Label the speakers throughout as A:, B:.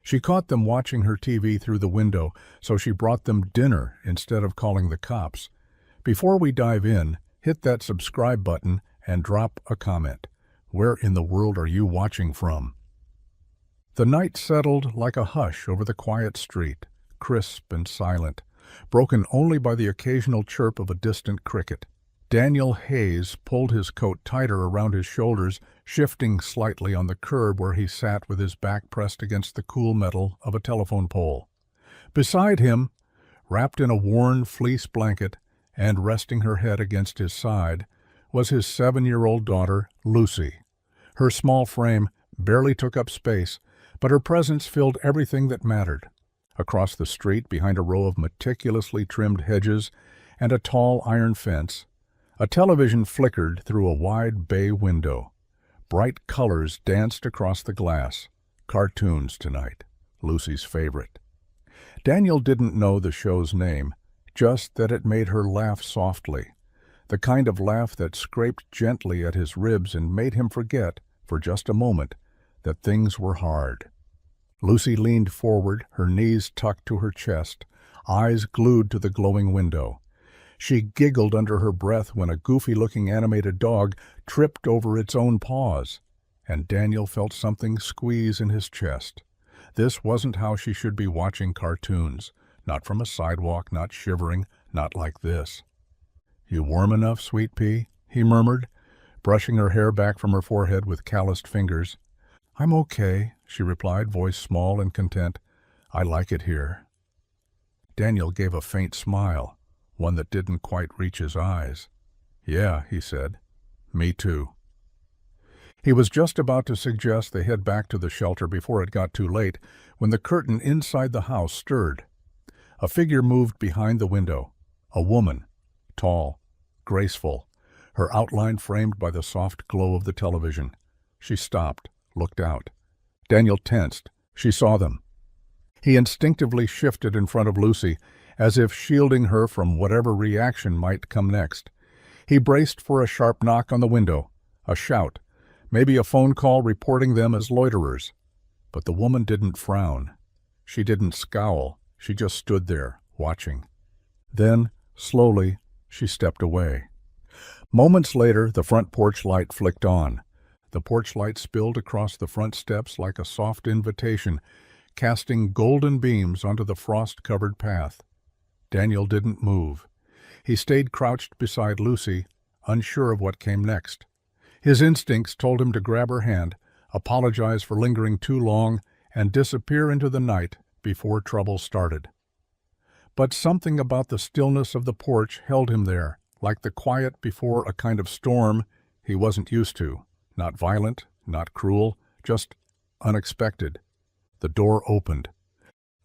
A: She caught them watching her TV through the window, so she brought them dinner instead of calling the cops. Before we dive in, hit that subscribe button and drop a comment. Where in the world are you watching from? The night settled like a hush over the quiet street, crisp and silent, broken only by the occasional chirp of a distant cricket. Daniel Hayes pulled his coat tighter around his shoulders, shifting slightly on the curb where he sat with his back pressed against the cool metal of a telephone pole. Beside him, wrapped in a worn fleece blanket and resting her head against his side, was his 7-year-old daughter, Lucy. Her small frame barely took up space, but her presence filled everything that mattered. Across the street, behind a row of meticulously trimmed hedges and a tall iron fence, a television flickered through a wide bay window. Bright colors danced across the glass. Cartoons tonight, Lucy's favorite. Daniel didn't know the show's name, just that it made her laugh softly, the kind of laugh that scraped gently at his ribs and made him forget, for just a moment, that things were hard. Lucy leaned forward, her knees tucked to her chest, eyes glued to the glowing window. She giggled under her breath when a goofy-looking animated dog tripped over its own paws, and Daniel felt something squeeze in his chest. This wasn't how she should be watching cartoons. Not from a sidewalk, not shivering, not like this. "You warm enough, sweet pea?" he murmured, brushing her hair back from her forehead with calloused fingers. "I'm okay," she replied, voice small and content. "I like it here." Daniel gave a faint smile, one that didn't quite reach his eyes. "Yeah," he said. "Me too." He was just about to suggest they head back to the shelter before it got too late when the curtain inside the house stirred. A figure moved behind the window. A woman, tall, graceful, her outline framed by the soft glow of the television. She stopped, looked out. Daniel tensed. She saw them. He instinctively shifted in front of Lucy, as if shielding her from whatever reaction might come next. He braced for a sharp knock on the window, a shout, maybe a phone call reporting them as loiterers. But the woman didn't frown. She didn't scowl. She just stood there, watching. Then, slowly, she stepped away. Moments later, the front porch light flicked on. The porch light spilled across the front steps like a soft invitation, casting golden beams onto the frost-covered path. Daniel didn't move. He stayed crouched beside Lucy, unsure of what came next. His instincts told him to grab her hand, apologize for lingering too long, and disappear into the night before trouble started. But something about the stillness of the porch held him there, like the quiet before a kind of storm he wasn't used to. Not violent, not cruel, just unexpected. The door opened.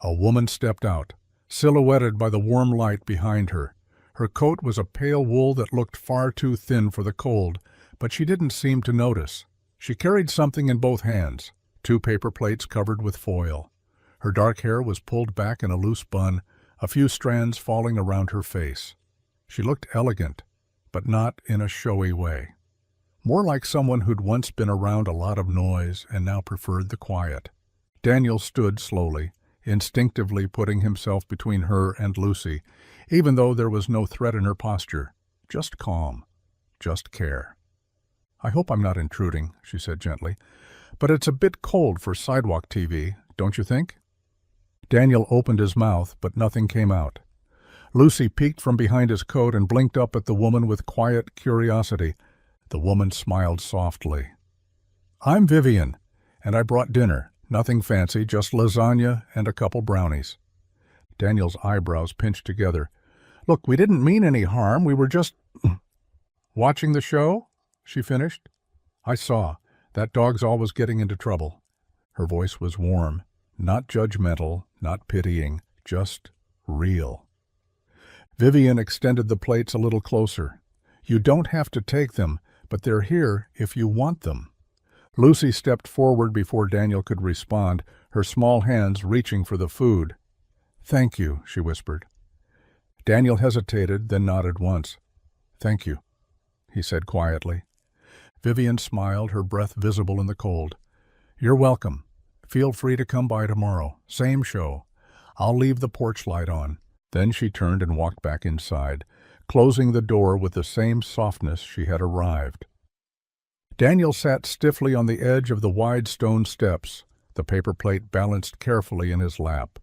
A: A woman stepped out, silhouetted by the warm light behind her. Her coat was a pale wool that looked far too thin for the cold, but she didn't seem to notice. She carried something in both hands, 2 paper plates covered with foil. Her dark hair was pulled back in a loose bun, a few strands falling around her face. She looked elegant, but not in a showy way. More like someone who'd once been around a lot of noise and now preferred the quiet. Daniel stood slowly, instinctively putting himself between her and Lucy, even though there was no threat in her posture. Just calm. Just care. "I hope I'm not intruding," she said gently, "but it's a bit cold for sidewalk TV, don't you think?" Daniel opened his mouth, but nothing came out. Lucy peeked from behind his coat and blinked up at the woman with quiet curiosity. The woman smiled softly. "I'm Vivian, and I brought dinner. Nothing fancy, just lasagna and a couple brownies." Daniel's eyebrows pinched together. "Look, we didn't mean any harm. We were just watching the show," she finished. "I saw. That dog's always getting into trouble." Her voice was warm, not judgmental, not pitying, just real. Vivian extended the plates a little closer. "You don't have to take them, but they're here if you want them." Lucy stepped forward before Daniel could respond, her small hands reaching for the food. "Thank you," she whispered. Daniel hesitated, then nodded once. "Thank you," he said quietly. Vivian smiled, her breath visible in the cold. "You're welcome. Feel free to come by tomorrow. Same show. I'll leave the porch light on." Then she turned and walked back inside, closing the door with the same softness she had arrived. Daniel sat stiffly on the edge of the wide stone steps, the paper plate balanced carefully in his lap.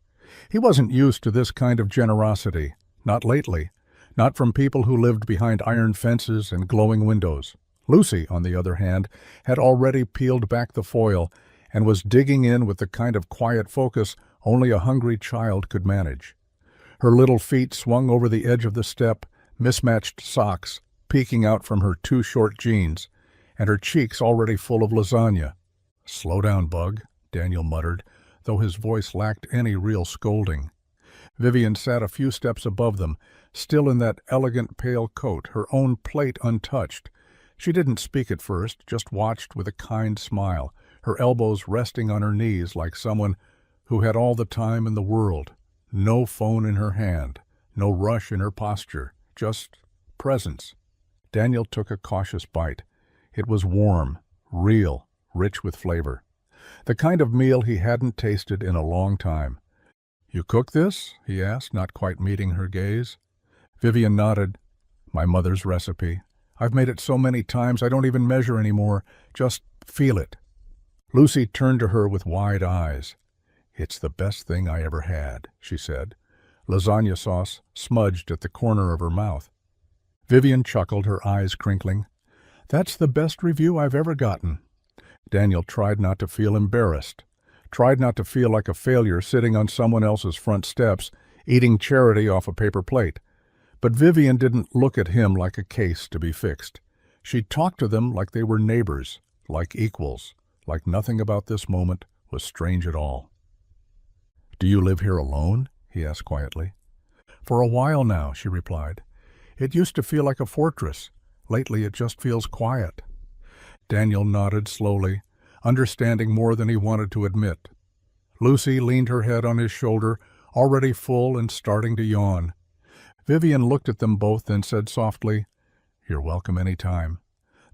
A: He wasn't used to this kind of generosity, not lately, not from people who lived behind iron fences and glowing windows. Lucy, on the other hand, had already peeled back the foil and was digging in with the kind of quiet focus only a hungry child could manage. Her little feet swung over the edge of the step, mismatched socks peeking out from her too short jeans, and her cheeks already full of lasagna. "Slow down, Bug," Daniel muttered, though his voice lacked any real scolding. Vivian sat a few steps above them, still in that elegant pale coat, her own plate untouched. She didn't speak at first, just watched with a kind smile, her elbows resting on her knees like someone who had all the time in the world. No phone in her hand, no rush in her posture, just presence. Daniel took a cautious bite. It was warm, real, rich with flavor. The kind of meal he hadn't tasted in a long time. "You cook this?" he asked, not quite meeting her gaze. Vivian nodded. "My mother's recipe. I've made it so many times I don't even measure anymore. Just feel it." Lucy turned to her with wide eyes. "It's the best thing I ever had," she said, lasagna sauce smudged at the corner of her mouth. Vivian chuckled, her eyes crinkling. "That's the best review I've ever gotten." Daniel tried not to feel embarrassed, tried not to feel like a failure sitting on someone else's front steps, eating charity off a paper plate. But Vivian didn't look at him like a case to be fixed. She talked to them like they were neighbors, like equals, like nothing about this moment was strange at all. "Do you live here alone?" he asked quietly. "For a while now," she replied. "It used to feel like a fortress. Lately it just feels quiet." Daniel nodded slowly, understanding more than he wanted to admit. Lucy leaned her head on his shoulder, already full and starting to yawn. Vivian looked at them both and said softly, "You're welcome any time.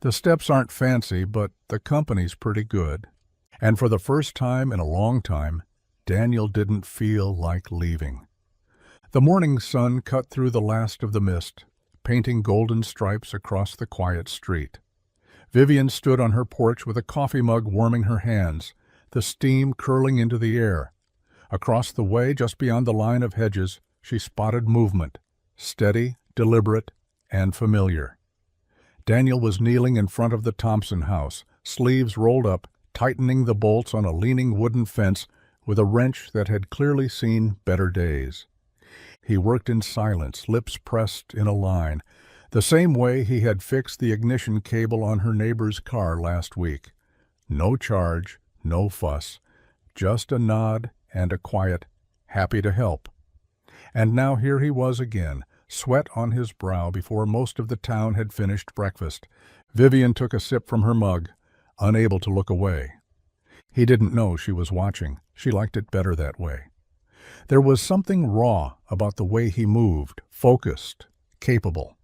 A: The steps aren't fancy, but the company's pretty good." And for the first time in a long time, Daniel didn't feel like leaving. The morning sun cut through the last of the mist, painting golden stripes across the quiet street. Vivian stood on her porch with a coffee mug warming her hands, the steam curling into the air. Across the way, just beyond the line of hedges, she spotted movement, steady, deliberate, and familiar. Daniel was kneeling in front of the Thompson house, sleeves rolled up, tightening the bolts on a leaning wooden fence with a wrench that had clearly seen better days. He worked in silence, lips pressed in a line, the same way he had fixed the ignition cable on her neighbor's car last week. No charge, no fuss, just a nod and a quiet, "Happy to help." And now here he was again, sweat on his brow before most of the town had finished breakfast. Vivian took a sip from her mug, unable to look away. He didn't know she was watching. She liked it better that way. There was something raw about the way he moved, focused, capable,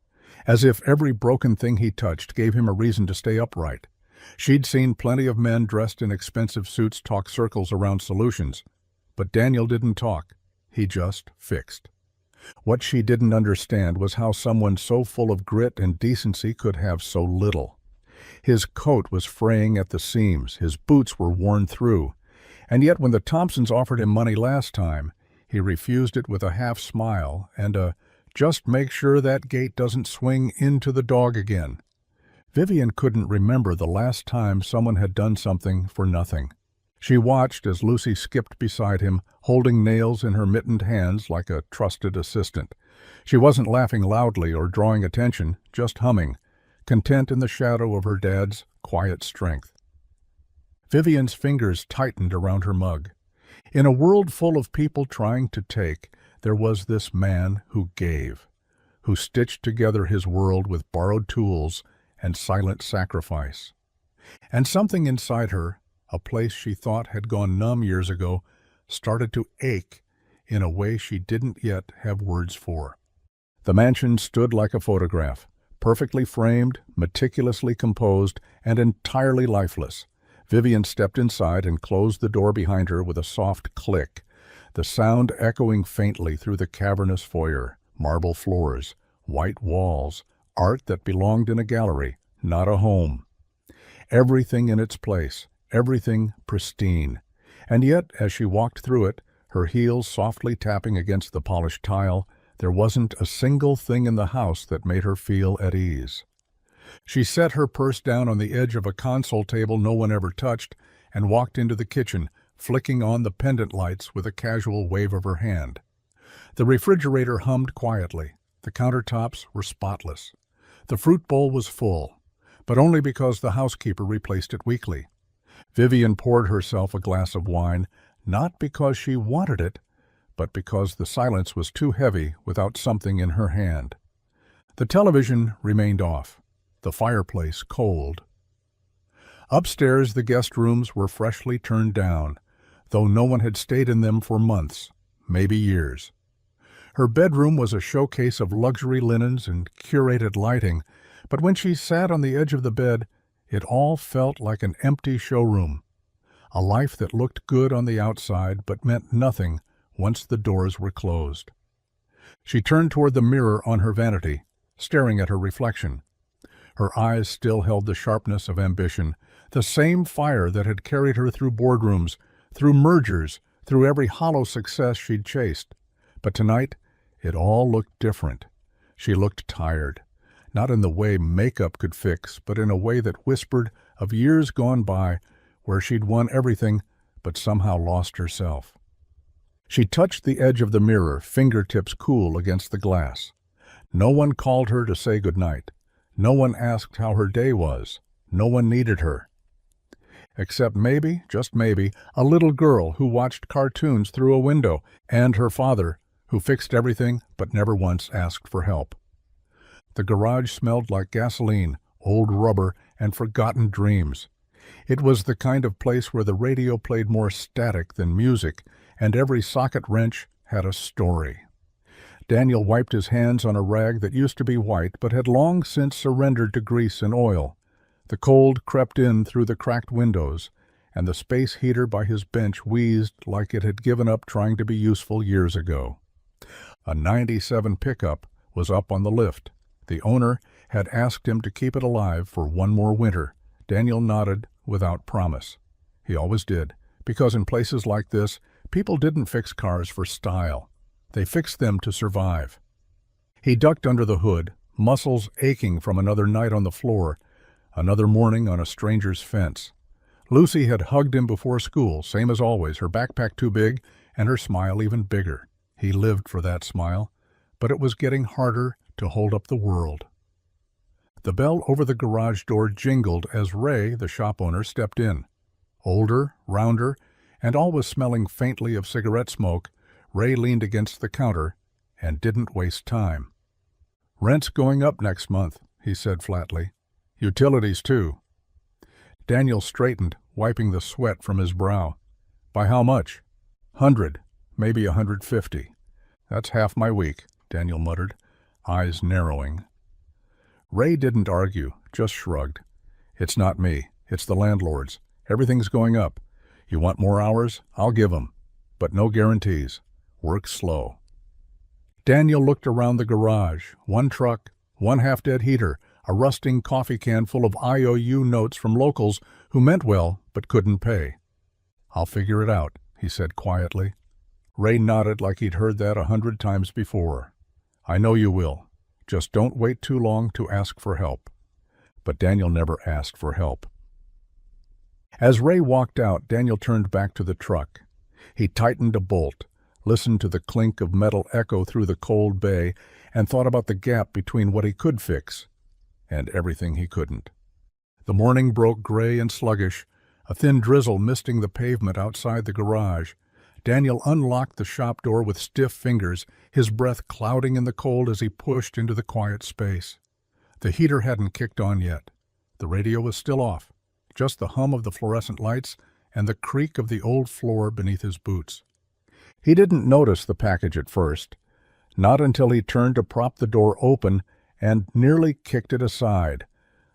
A: as if every broken thing he touched gave him a reason to stay upright. She'd seen plenty of men dressed in expensive suits talk circles around solutions, but Daniel didn't talk. He just fixed. What she didn't understand was how someone so full of grit and decency could have so little. His coat was fraying at the seams, his boots were worn through, and yet when the Thompsons offered him money last time, he refused it with a half smile and a "just make sure that gate doesn't swing into the dog again." Vivian couldn't remember the last time someone had done something for nothing. She watched as Lucy skipped beside him, holding nails in her mittened hands like a trusted assistant. She wasn't laughing loudly or drawing attention, just humming, content in the shadow of her dad's quiet strength. Vivian's fingers tightened around her mug. In a world full of people trying to take, there was this man who gave, who stitched together his world with borrowed tools and silent sacrifice. And something inside her, a place she thought had gone numb years ago, started to ache in a way she didn't yet have words for. The mansion stood like a photograph, perfectly framed, meticulously composed, and entirely lifeless. Vivian stepped inside and closed the door behind her with a soft click, the sound echoing faintly through the cavernous foyer. Marble floors, white walls, art that belonged in a gallery, not a home. Everything in its place, everything pristine. And yet, as she walked through it, her heels softly tapping against the polished tile, there wasn't a single thing in the house that made her feel at ease. She set her purse down on the edge of a console table no one ever touched and walked into the kitchen, flicking on the pendant lights with a casual wave of her hand. The refrigerator hummed quietly. The countertops were spotless. The fruit bowl was full, but only because the housekeeper replaced it weekly. Vivian poured herself a glass of wine, not because she wanted it, but because the silence was too heavy without something in her hand. The television remained off, the fireplace cold. Upstairs, the guest rooms were freshly turned down, though no one had stayed in them for months, maybe years. Her bedroom was a showcase of luxury linens and curated lighting, but when she sat on the edge of the bed, it all felt like an empty showroom. A life that looked good on the outside but meant nothing once the doors were closed. She turned toward the mirror on her vanity, staring at her reflection. Her eyes still held the sharpness of ambition, the same fire that had carried her through boardrooms, through mergers, through every hollow success she'd chased. But tonight, it all looked different. She looked tired, not in the way makeup could fix, but in a way that whispered of years gone by where she'd won everything but somehow lost herself. She touched the edge of the mirror, fingertips cool against the glass. No one called her to say goodnight. No one asked how her day was. No one needed her. Except maybe, just maybe, a little girl who watched cartoons through a window, and her father, who fixed everything but never once asked for help. The garage smelled like gasoline, old rubber, and forgotten dreams. It was the kind of place where the radio played more static than music, and every socket wrench had a story. Daniel wiped his hands on a rag that used to be white but had long since surrendered to grease and oil. The cold crept in through the cracked windows, and the space heater by his bench wheezed like it had given up trying to be useful years ago. A '97 pickup was up on the lift. The owner had asked him to keep it alive for one more winter. Daniel nodded without promise. He always did, because in places like this, people didn't fix cars for style. They fixed them to survive. He ducked under the hood, muscles aching from another night on the floor, another morning on a stranger's fence. Lucy had hugged him before school, same as always, her backpack too big and her smile even bigger. He lived for that smile, but it was getting harder to hold up the world. The bell over the garage door jingled as Ray, the shop owner, stepped in. Older, rounder, and always smelling faintly of cigarette smoke, Ray leaned against the counter and didn't waste time. "Rent's going up next month," he said flatly. "Utilities, too." Daniel straightened, wiping the sweat from his brow. "By how much?" "100, maybe 150. That's half my week," Daniel muttered, eyes narrowing. Ray didn't argue, just shrugged. "It's not me. It's the landlords. Everything's going up. You want more hours? I'll give 'em. But no guarantees. Work slow." Daniel looked around the garage. One truck, one half-dead heater, a rusting coffee can full of IOU notes from locals who meant well but couldn't pay. "I'll figure it out," he said quietly. Ray nodded like he'd heard that 100 times before. "I know you will. Just don't wait too long to ask for help." But Daniel never asked for help. As Ray walked out, Daniel turned back to the truck. He tightened a bolt, listened to the clink of metal echo through the cold bay, and thought about the gap between what he could fix and everything he couldn't. The morning broke gray and sluggish, a thin drizzle misting the pavement outside the garage. Daniel unlocked the shop door with stiff fingers, his breath clouding in the cold as he pushed into the quiet space. The heater hadn't kicked on yet. The radio was still off, just the hum of the fluorescent lights and the creak of the old floor beneath his boots. He didn't notice the package at first, not until he turned to prop the door open and nearly kicked it aside.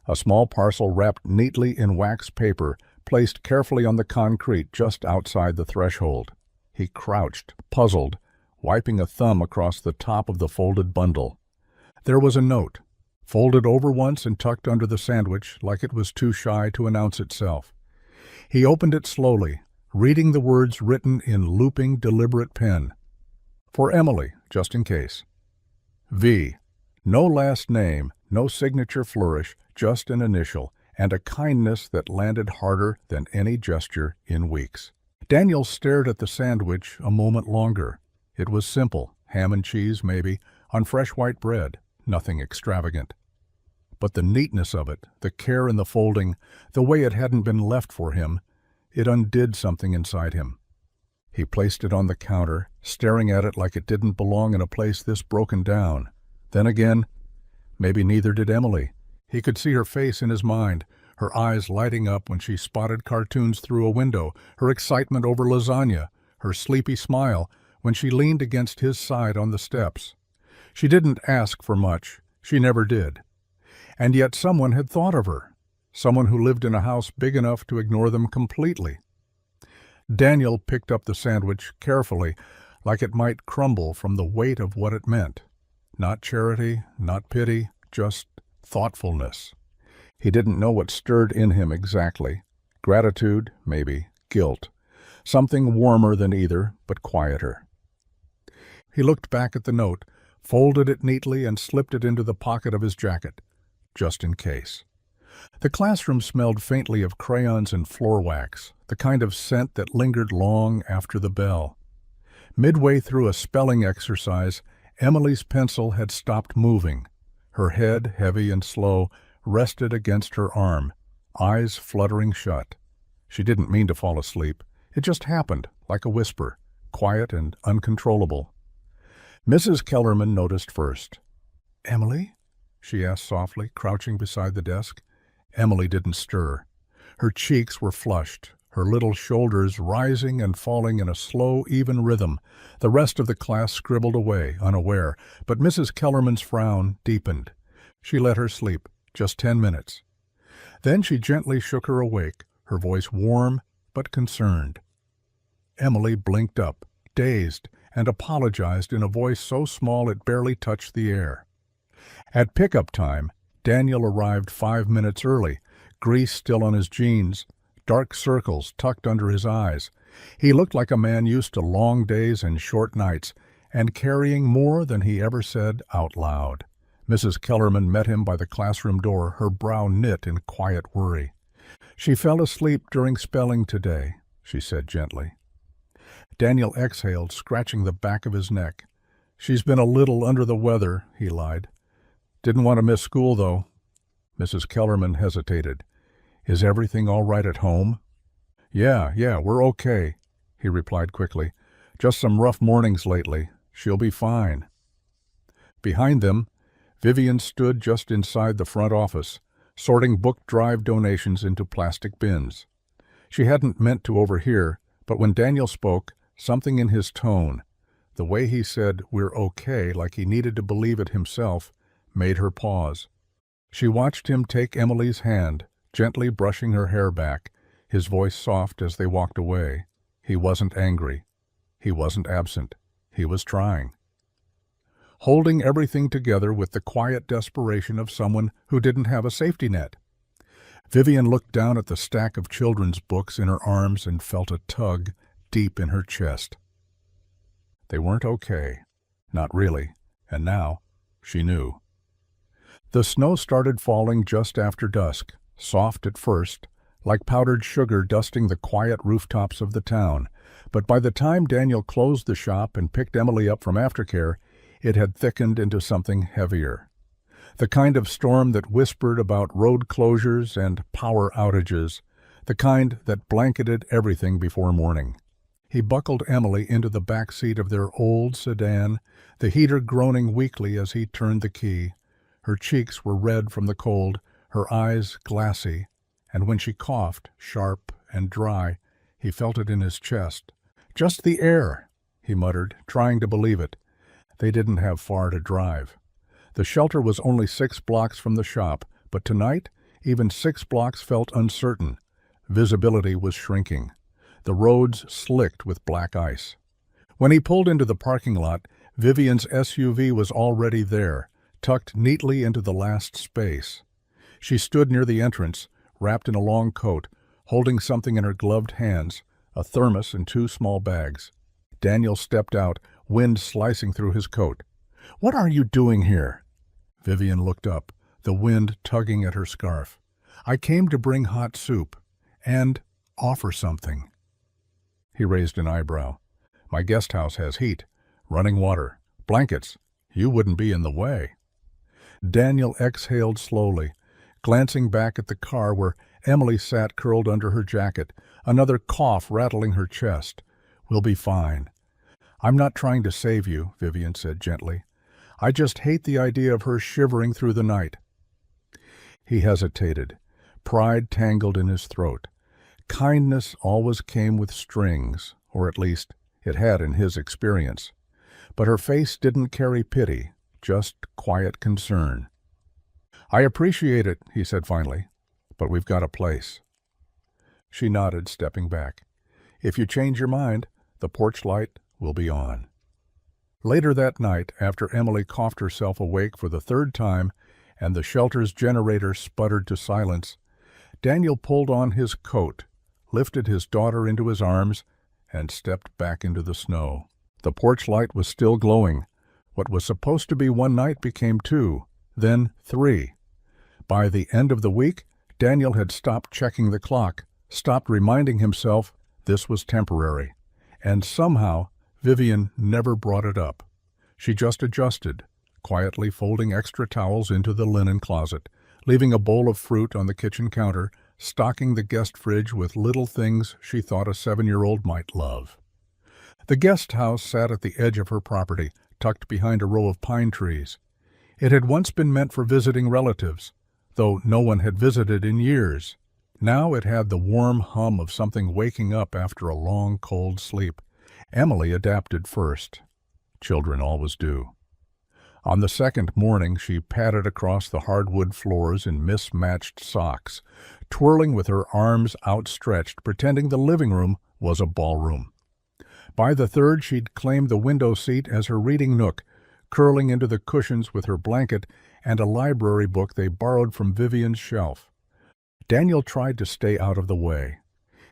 A: A small parcel wrapped neatly in wax paper, placed carefully on the concrete just outside the threshold. He crouched, puzzled, wiping a thumb across the top of the folded bundle. There was a note, folded over once and tucked under the sandwich like it was too shy to announce itself. He opened it slowly, reading the words written in looping, deliberate pen. For Emily, just in case. V. No last name, no signature flourish, just an initial, and a kindness that landed harder than any gesture in weeks. Daniel stared at the sandwich a moment longer. It was simple, ham and cheese maybe, on fresh white bread, nothing extravagant. But the neatness of it, the care in the folding, the way it hadn't been left for him, it undid something inside him. He placed it on the counter, staring at it like it didn't belong in a place this broken down. Then again, maybe neither did Emily. He could see her face in his mind, her eyes lighting up when she spotted cartoons through a window, her excitement over lasagna, her sleepy smile when she leaned against his side on the steps. She didn't ask for much. She never did. And yet someone had thought of her, someone who lived in a house big enough to ignore them completely. Daniel picked up the sandwich carefully, like it might crumble from the weight of what it meant. Not charity, not pity, just thoughtfulness. He didn't know what stirred in him exactly. Gratitude, maybe, guilt. Something warmer than either, but quieter. He looked back at the note, folded it neatly and slipped it into the pocket of his jacket, just in case. The classroom smelled faintly of crayons and floor wax, the kind of scent that lingered long after the bell. Midway through a spelling exercise, Emily's pencil had stopped moving. Her head, heavy and slow, rested against her arm, eyes fluttering shut. She didn't mean to fall asleep. It just happened, like a whisper, quiet and uncontrollable. Mrs. Kellerman noticed first. "Emily?" she asked softly, crouching beside the desk. Emily didn't stir. Her cheeks were flushed, her little shoulders rising and falling in a slow, even rhythm. The rest of the class scribbled away, unaware, but Mrs. Kellerman's frown deepened. She let her sleep, just 10 minutes. Then she gently shook her awake, her voice warm but concerned. Emily blinked up, dazed, and apologized in a voice so small it barely touched the air. At pickup time, Daniel arrived 5 minutes early, grease still on his jeans, dark circles tucked under his eyes. He looked like a man used to long days and short nights, and carrying more than he ever said out loud. Mrs. Kellerman met him by the classroom door, her brow knit in quiet worry. "She fell asleep during spelling today," she said gently. Daniel exhaled, scratching the back of his neck. "She's been a little under the weather," he lied. "Didn't want to miss school, though." Mrs. Kellerman hesitated. "Is everything all right at home?" Yeah, we're okay," he replied quickly. "Just some rough mornings lately. She'll be fine." Behind them, Vivian stood just inside the front office, sorting book drive donations into plastic bins. She hadn't meant to overhear, but when Daniel spoke, something in his tone, the way he said "we're okay" like he needed to believe it himself, made her pause. She watched him take Emily's hand, gently brushing her hair back, his voice soft as they walked away. He wasn't angry. He wasn't absent. He was trying. Holding everything together with the quiet desperation of someone who didn't have a safety net. Vivian looked down at the stack of children's books in her arms and felt a tug deep in her chest. They weren't okay. Not really. And now, she knew. The snow started falling just after dusk, soft at first, like powdered sugar dusting the quiet rooftops of the town. But by the time Daniel closed the shop and picked Emily up from aftercare, it had thickened into something heavier. The kind of storm that whispered about road closures and power outages, the kind that blanketed everything before morning. He buckled Emily into the back seat of their old sedan, the heater groaning weakly as he turned the key. Her cheeks were red from the cold, her eyes glassy, and when she coughed, sharp and dry, he felt it in his chest. "Just the air," he muttered, trying to believe it. They didn't have far to drive. The shelter was only 6 blocks from the shop, but tonight, even 6 blocks felt uncertain. Visibility was shrinking. The roads slicked with black ice. When he pulled into the parking lot, Vivian's SUV was already there, tucked neatly into the last space. She stood near the entrance, wrapped in a long coat, holding something in her gloved hands, a thermos and 2 small bags. Daniel stepped out, wind slicing through his coat. "What are you doing here?" Vivian looked up, the wind tugging at her scarf. "I came to bring hot soup and offer something." He raised an eyebrow. "My guest house has heat, running water, blankets. You wouldn't be in the way." Daniel exhaled slowly, glancing back at the car where Emily sat curled under her jacket, another cough rattling her chest. "We'll be fine." "I'm not trying to save you," Vivian said gently. "I just hate the idea of her shivering through the night." He hesitated, pride tangled in his throat. Kindness always came with strings, or at least it had in his experience. But her face didn't carry pity, just quiet concern. "I appreciate it," he said finally, "but we've got a place." She nodded, stepping back. "If you change your mind, the porch light will be on." Later that night, after Emily coughed herself awake for the 3rd time and the shelter's generator sputtered to silence, Daniel pulled on his coat, lifted his daughter into his arms, and stepped back into the snow. The porch light was still glowing. What was supposed to be 1 night became 2, then 3. By the end of the week, Daniel had stopped checking the clock, stopped reminding himself this was temporary. And somehow, Vivian never brought it up. She just adjusted, quietly folding extra towels into the linen closet, leaving a bowl of fruit on the kitchen counter, stocking the guest fridge with little things she thought a 7-year-old might love. The guest house sat at the edge of her property, tucked behind a row of pine trees. It had once been meant for visiting relatives, though no one had visited in years. Now it had the warm hum of something waking up after a long, cold sleep. Emily adapted first. Children always do. On the 2nd morning, she padded across the hardwood floors in mismatched socks, twirling with her arms outstretched, pretending the living room was a ballroom. By the 3rd, she'd claimed the window seat as her reading nook, curling into the cushions with her blanket and a library book they borrowed from Vivian's shelf. Daniel tried to stay out of the way.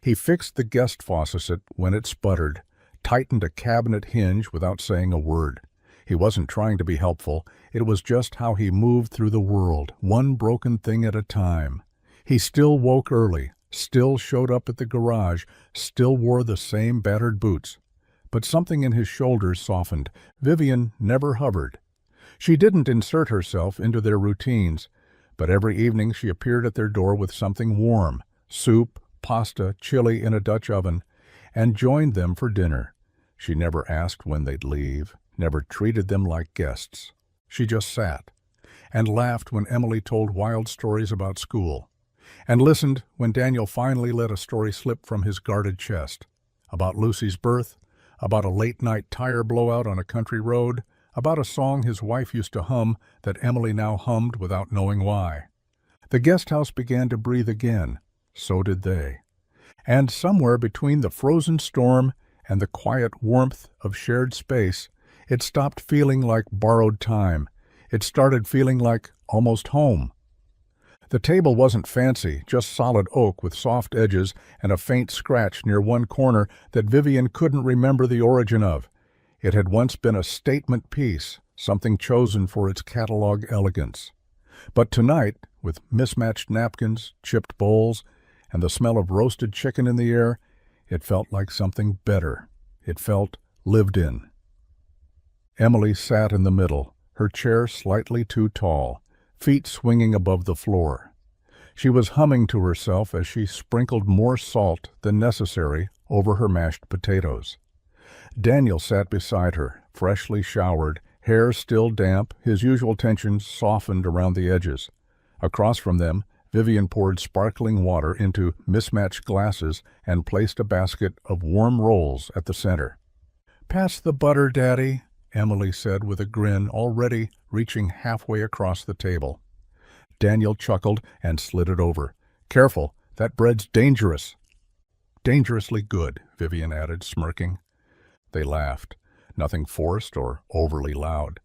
A: He fixed the guest faucet when it sputtered, tightened a cabinet hinge without saying a word. He wasn't trying to be helpful. It was just how he moved through the world, one broken thing at a time. He still woke early, still showed up at the garage, still wore the same battered boots. But something in his shoulders softened. Vivian never hovered. She didn't insert herself into their routines, but every evening she appeared at their door with something warm, soup, pasta, chili in a Dutch oven, and joined them for dinner. She never asked when they'd leave, never treated them like guests. She just sat, and laughed when Emily told wild stories about school, and listened when Daniel finally let a story slip from his guarded chest, about Lucy's birth, about a late-night tire blowout on a country road, about a song his wife used to hum that Emily now hummed without knowing why. The guest house began to breathe again. So did they. And somewhere between the frozen storm and the quiet warmth of shared space, it stopped feeling like borrowed time. It started feeling like almost home. The table wasn't fancy, just solid oak with soft edges and a faint scratch near one corner that Vivian couldn't remember the origin of. It had once been a statement piece, something chosen for its catalog elegance. But tonight, with mismatched napkins, chipped bowls, and the smell of roasted chicken in the air, it felt like something better. It felt lived in. Emily sat in the middle, her chair slightly too tall, feet swinging above the floor. She was humming to herself as she sprinkled more salt than necessary over her mashed potatoes. Daniel sat beside her, freshly showered, hair still damp, his usual tension softened around the edges. Across from them, Vivian poured sparkling water into mismatched glasses and placed a basket of warm rolls at the center. "Pass the butter, Daddy," Emily said with a grin already reaching halfway across the table. Daniel chuckled and slid it over. "Careful, That bread's dangerous." "Dangerously good," Vivian added, smirking. They laughed, nothing forced or overly loud,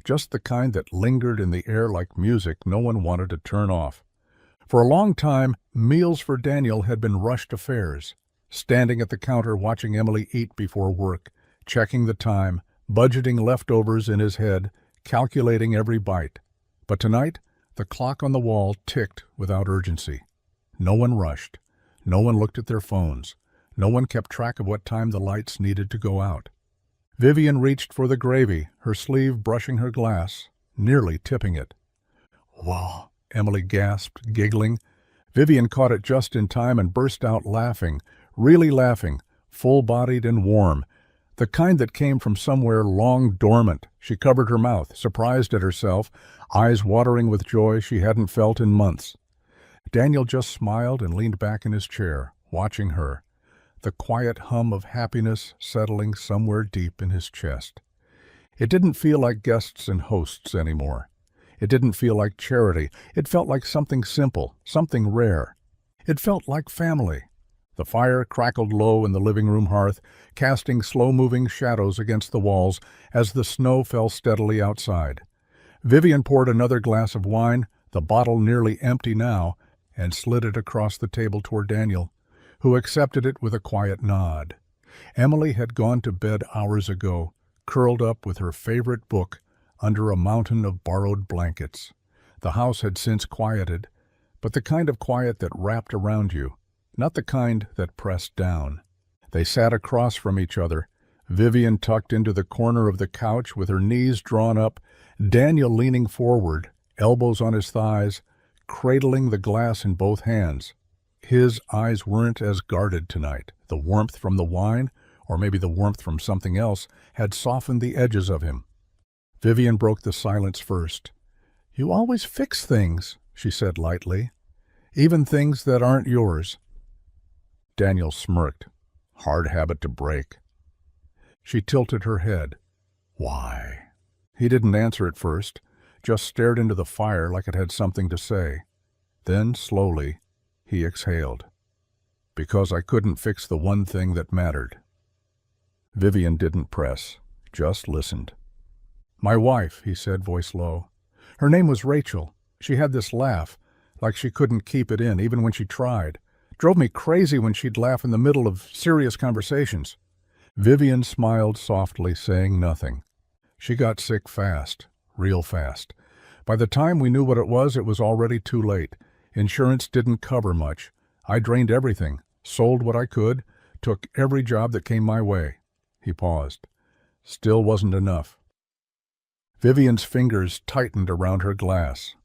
A: just the kind that lingered in the air like music no one wanted to turn off. For a long time, meals for Daniel had been rushed affairs, standing at the counter watching Emily eat before work, checking the time, budgeting leftovers in his head, calculating every bite. But tonight, the clock on the wall ticked without urgency. No one rushed. No one looked at their phones. No one kept track of what time the lights needed to go out. Vivian reached for the gravy, her sleeve brushing her glass, nearly tipping it. "Whoa," Emily gasped, giggling. Vivian caught it just in time and burst out laughing, really laughing, full-bodied and warm, the kind that came from somewhere long dormant. She covered her mouth, surprised at herself, eyes watering with joy she hadn't felt in months. Daniel just smiled and leaned back in his chair, watching her, the quiet hum of happiness settling somewhere deep in his chest. It didn't feel like guests and hosts anymore. It didn't feel like charity. It felt like something simple, something rare. It felt like family. The fire crackled low in the living room hearth, casting slow-moving shadows against the walls as the snow fell steadily outside. Vivian poured another glass of wine, the bottle nearly empty now, and slid it across the table toward Daniel, who accepted it with a quiet nod. Emily had gone to bed hours ago, curled up with her favorite book under a mountain of borrowed blankets. The house had since quieted, but the kind of quiet that wrapped around you, not the kind that pressed down. They sat across from each other, Vivian tucked into the corner of the couch with her knees drawn up, Daniel leaning forward, elbows on his thighs, cradling the glass in both hands. His eyes weren't as guarded tonight. The warmth from the wine, or maybe the warmth from something else, had softened the edges of him. Vivian broke the silence first. "You always fix things," she said lightly, "even things that aren't yours." Daniel smirked. Hard habit to break. She tilted her head. "Why?" He didn't answer at first, just stared into the fire like it had something to say. Then, slowly, he exhaled. "Because I couldn't fix the one thing that mattered." Vivian didn't press, just listened. "My wife," he said, voice low. "Her name was Rachel. She had this laugh, like she couldn't keep it in, even when she tried. Drove me crazy when she'd laugh in the middle of serious conversations." Vivian smiled softly, saying nothing. "She got sick fast, real fast. By the time we knew what it was already too late. Insurance didn't cover much. I drained everything, sold what I could, took every job that came my way." He paused. Still wasn't enough. Vivian's fingers tightened around her glass.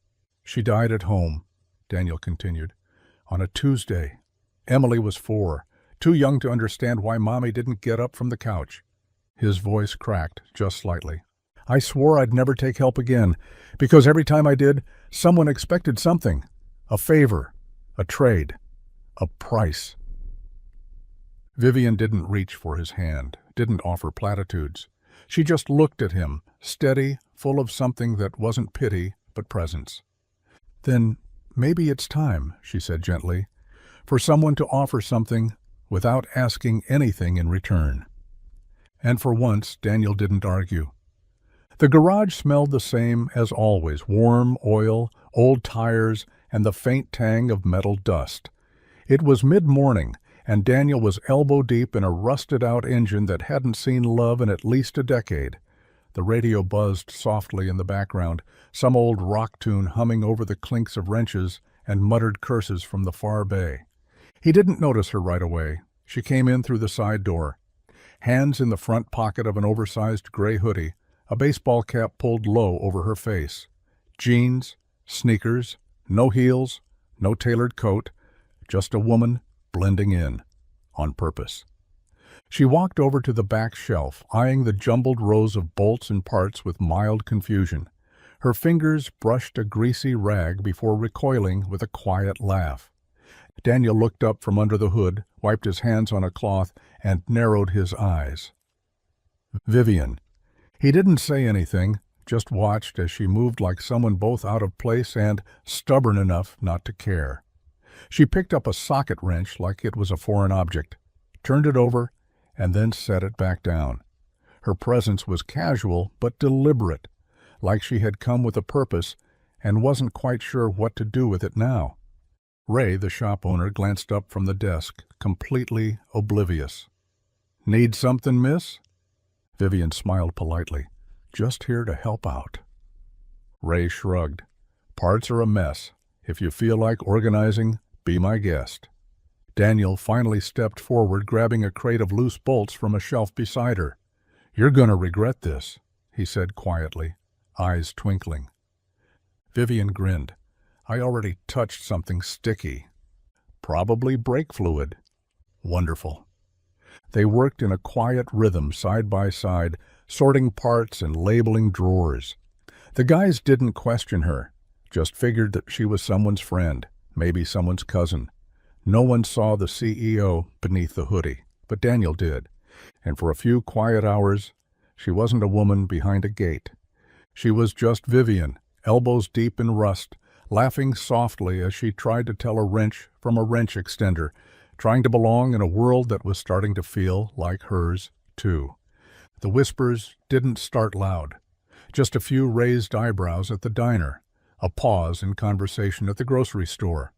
A: "She died at home," Daniel continued, "on a Tuesday. Emily was 4, too young to understand why Mommy didn't get up from the couch." His voice cracked just slightly. "I swore I'd never take help again, because every time I did, someone expected something. A favor, a trade, a price." Vivian didn't reach for his hand, didn't offer platitudes. She just looked at him, steady, full of something that wasn't pity, but presence. "Then maybe it's time," she said gently, "for someone to offer something without asking anything in return." And for once, Daniel didn't argue. The garage smelled the same as always, warm oil, old tires, and the faint tang of metal dust. It was mid-morning, and Daniel was elbow-deep in a rusted-out engine that hadn't seen love in at least a decade. The radio buzzed softly in the background, some old rock tune humming over the clinks of wrenches and muttered curses from the far bay. He didn't notice her right away. She came in through the side door. Hands in the front pocket of an oversized gray hoodie, a baseball cap pulled low over her face. Jeans, sneakers, no heels, no tailored coat, just a woman blending in, on purpose. She walked over to the back shelf, eyeing the jumbled rows of bolts and parts with mild confusion. Her fingers brushed a greasy rag before recoiling with a quiet laugh. Daniel looked up from under the hood, wiped his hands on a cloth, and narrowed his eyes. "Vivian." He didn't say anything, just watched as she moved like someone both out of place and stubborn enough not to care. She picked up a socket wrench like it was a foreign object, turned it over, and then set it back down. Her presence was casual but deliberate, like she had come with a purpose and wasn't quite sure what to do with it now. Ray, the shop owner, glanced up from the desk, completely oblivious. "Need something, miss?" Vivian smiled politely. "Just here to help out." Ray shrugged. "Parts are a mess. If you feel like organizing, be my guest." Daniel finally stepped forward, grabbing a crate of loose bolts from a shelf beside her. "You're going to regret this," he said quietly, eyes twinkling. Vivian grinned. "I already touched something sticky." "Probably brake fluid." "Wonderful." They worked in a quiet rhythm side by side, sorting parts and labeling drawers. The guys didn't question her, just figured that she was someone's friend, maybe someone's cousin. No one saw the CEO beneath the hoodie, but Daniel did. And for a few quiet hours, she wasn't a woman behind a gate. She was just Vivian, elbows deep in rust, laughing softly as she tried to tell a wrench from a wrench extender, trying to belong in a world that was starting to feel like hers, too. The whispers didn't start loud. Just a few raised eyebrows at the diner, a pause in conversation at the grocery store.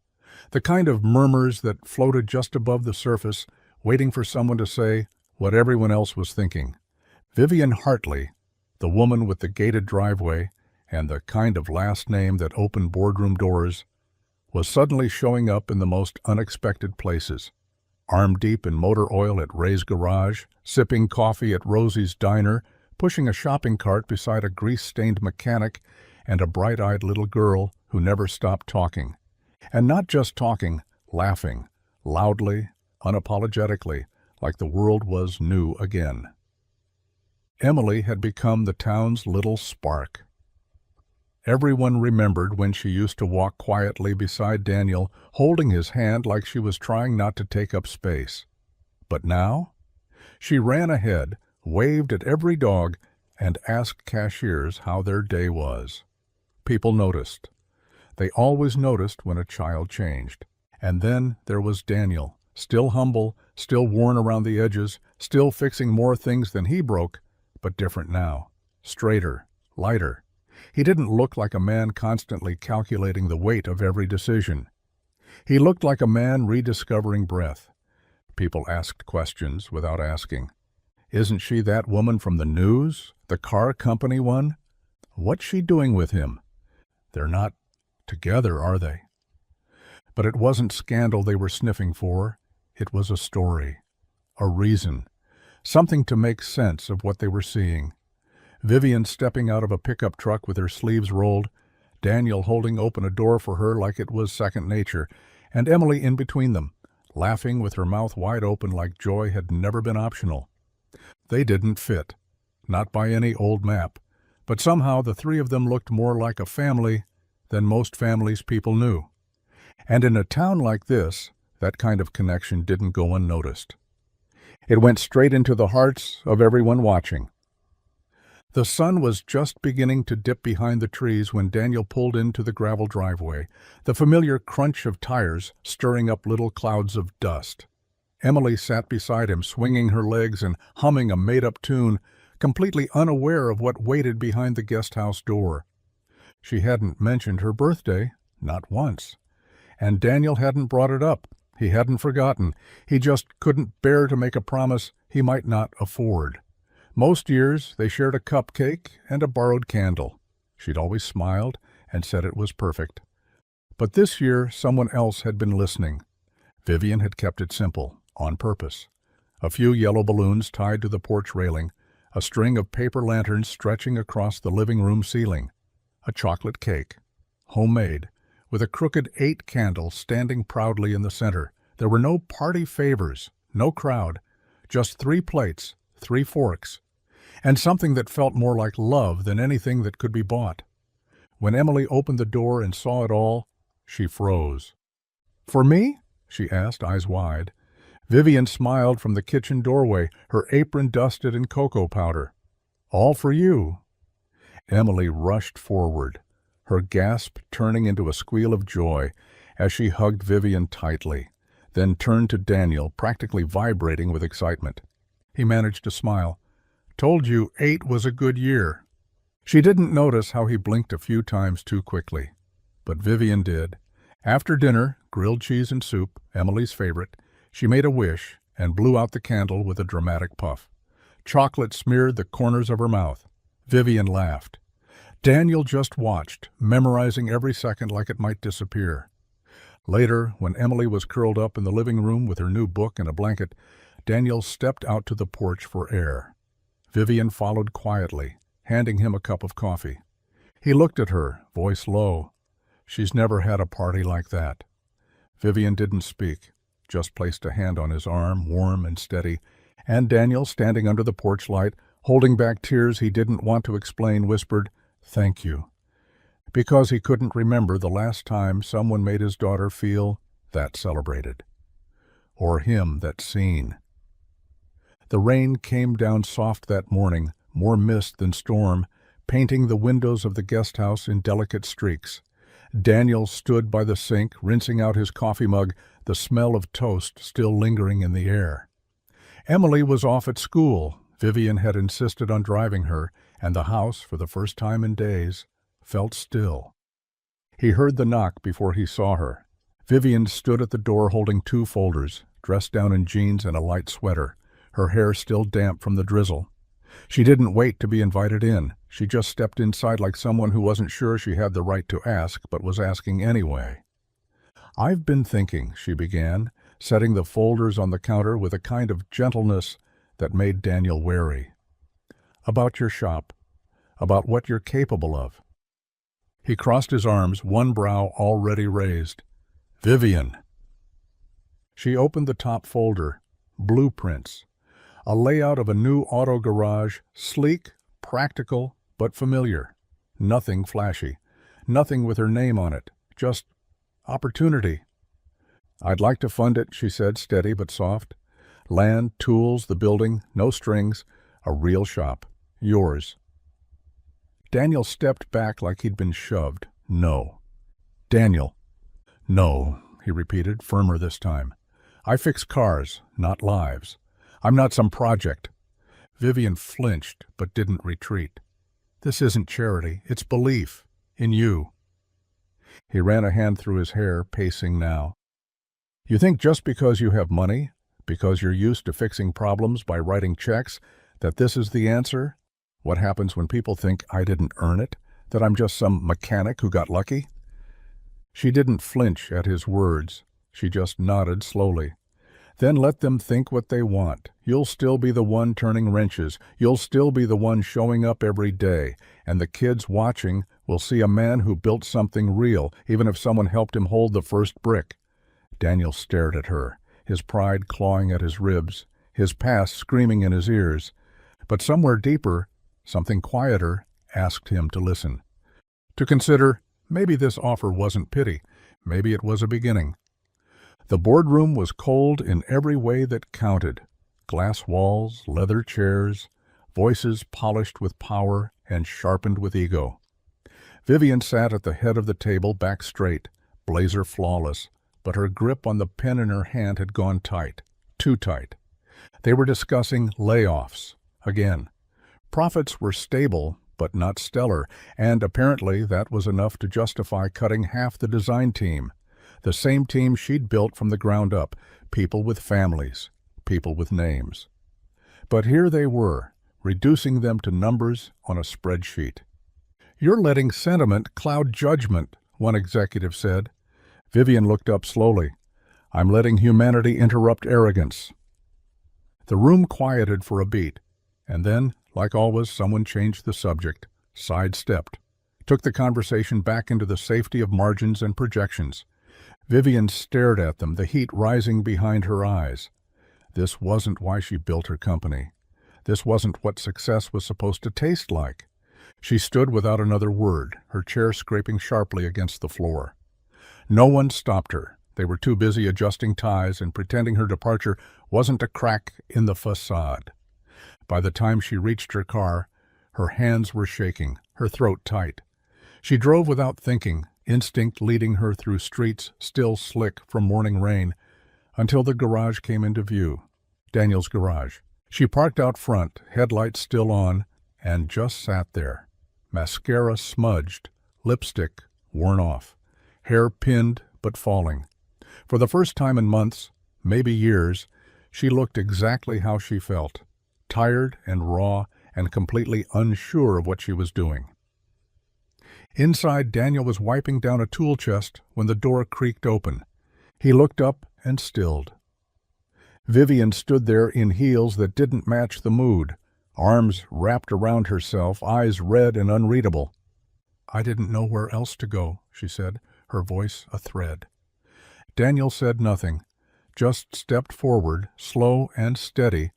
A: The kind of murmurs that floated just above the surface, waiting for someone to say what everyone else was thinking. Vivian Hartley, the woman with the gated driveway and the kind of last name that opened boardroom doors, was suddenly showing up in the most unexpected places. Arm-deep in motor oil at Ray's garage, sipping coffee at Rosie's diner, pushing a shopping cart beside a grease-stained mechanic and a bright-eyed little girl who never stopped talking. And not just talking, laughing, loudly, unapologetically, like the world was new again. Emily had become the town's little spark. Everyone remembered when she used to walk quietly beside Daniel, holding his hand like she was trying not to take up space. But now? She ran ahead, waved at every dog, and asked cashiers how their day was. People noticed. They always noticed when a child changed. And then there was Daniel, still humble, still worn around the edges, still fixing more things than he broke, but different now. Straighter, lighter. He didn't look like a man constantly calculating the weight of every decision. He looked like a man rediscovering breath. People asked questions without asking. "Isn't she that woman from the news? The car company one? What's she doing with him? They're not together, are they?" But it wasn't scandal they were sniffing for. It was a story, a reason, something to make sense of what they were seeing. Vivian stepping out of a pickup truck with her sleeves rolled, Daniel holding open a door for her like it was second nature, and Emily in between them, laughing with her mouth wide open like joy had never been optional. They didn't fit, not by any old map, but somehow the three of them looked more like a family than most families people knew. And in a town like this, that kind of connection didn't go unnoticed. It went straight into the hearts of everyone watching. The sun was just beginning to dip behind the trees when Daniel pulled into the gravel driveway, the familiar crunch of tires stirring up little clouds of dust. Emily sat beside him, swinging her legs and humming a made-up tune, completely unaware of what waited behind the guest house door. She hadn't mentioned her birthday, not once. And Daniel hadn't brought it up. He hadn't forgotten. He just couldn't bear to make a promise he might not afford. Most years they shared a cupcake and a borrowed candle. She'd always smiled and said it was perfect. But this year someone else had been listening. Vivian had kept it simple, on purpose. A few yellow balloons tied to the porch railing, a string of paper lanterns stretching across the living room ceiling, a chocolate cake, homemade, with a crooked 8 candle standing proudly in the center. There were no party favors, no crowd, just 3 plates, 3 forks, and something that felt more like love than anything that could be bought. When Emily opened the door and saw it all, she froze. "For me?" she asked, eyes wide. Vivian smiled from the kitchen doorway, her apron dusted in cocoa powder. "All for you." Emily rushed forward, her gasp turning into a squeal of joy, as she hugged Vivian tightly, then turned to Daniel, practically vibrating with excitement. He managed to smile. "Told you 8 was a good year." She didn't notice how he blinked a few times too quickly, but Vivian did. After dinner, grilled cheese and soup, Emily's favorite, she made a wish and blew out the candle with a dramatic puff. Chocolate smeared the corners of her mouth. Vivian laughed. Daniel just watched, memorizing every second like it might disappear. Later, when Emily was curled up in the living room with her new book and a blanket, Daniel stepped out to the porch for air. Vivian followed quietly, handing him a cup of coffee. He looked at her, voice low. "She's never had a party like that." Vivian didn't speak, just placed a hand on his arm, warm and steady, and Daniel, standing under the porch light, holding back tears he didn't want to explain, whispered, "Thank you," because he couldn't remember the last time someone made his daughter feel that celebrated. Or him that seen. The rain came down soft that morning, more mist than storm, painting the windows of the guest house in delicate streaks. Daniel stood by the sink, rinsing out his coffee mug, the smell of toast still lingering in the air. Emily was off at school. Vivian had insisted on driving her, and the house, for the first time in days, felt still. He heard the knock before he saw her. Vivian stood at the door holding 2 folders, dressed down in jeans and a light sweater, her hair still damp from the drizzle. She didn't wait to be invited in. She just stepped inside like someone who wasn't sure she had the right to ask, but was asking anyway. "I've been thinking," she began, setting the folders on the counter with a kind of gentleness that made Daniel wary. "About your shop, about what you're capable of." He crossed his arms, one brow already raised. "Vivian!" She opened the top folder. Blueprints. A layout of a new auto garage, sleek, practical, but familiar. Nothing flashy. Nothing with her name on it. Just opportunity. "I'd like to fund it," she said, steady but soft. "Land, tools, the building, no strings. A real shop. Yours." Daniel stepped back like he'd been shoved. "No." "Daniel." "No," he repeated, firmer this time. "I fix cars, not lives. I'm not some project." Vivian flinched, but didn't retreat. "This isn't charity. It's belief. In you." He ran a hand through his hair, pacing now. "You think just because you have money, because you're used to fixing problems by writing checks, that this is the answer? What happens when people think I didn't earn it, that I'm just some mechanic who got lucky?" She didn't flinch at his words. She just nodded slowly. "Then let them think what they want. You'll still be the one turning wrenches. You'll still be the one showing up every day. And the kids watching will see a man who built something real, even if someone helped him hold the first brick." Daniel stared at her, his pride clawing at his ribs, his past screaming in his ears. But somewhere deeper, something quieter, asked him to listen. To consider, maybe this offer wasn't pity. Maybe it was a beginning. The boardroom was cold in every way that counted. Glass walls, leather chairs, voices polished with power and sharpened with ego. Vivian sat at the head of the table, back straight, blazer flawless, but her grip on the pen in her hand had gone tight, too tight. They were discussing layoffs, again. Profits were stable, but not stellar, and apparently that was enough to justify cutting half the design team. The same team she'd built from the ground up, people with families, people with names. But here they were, reducing them to numbers on a spreadsheet. "You're letting sentiment cloud judgment," one executive said. Vivian looked up slowly. "I'm letting humanity interrupt arrogance." The room quieted for a beat, and then, like always, someone changed the subject, sidestepped, took the conversation back into the safety of margins and projections. Vivian stared at them, the heat rising behind her eyes. This wasn't why she built her company. This wasn't what success was supposed to taste like. She stood without another word, her chair scraping sharply against the floor. No one stopped her. They were too busy adjusting ties and pretending her departure wasn't a crack in the facade. By the time she reached her car, her hands were shaking, her throat tight. She drove without thinking, instinct leading her through streets still slick from morning rain, until the garage came into view. Daniel's garage. She parked out front, headlights still on, and just sat there. Mascara smudged, lipstick worn off, hair pinned but falling. For the first time in months, maybe years, she looked exactly how she felt, tired and raw and completely unsure of what she was doing. Inside, Daniel was wiping down a tool chest when the door creaked open. He looked up and stilled. Vivian stood there in heels that didn't match the mood, arms wrapped around herself, eyes red and unreadable. "I didn't know where else to go," she said, her voice a thread. Daniel said nothing, just stepped forward, slow and steady,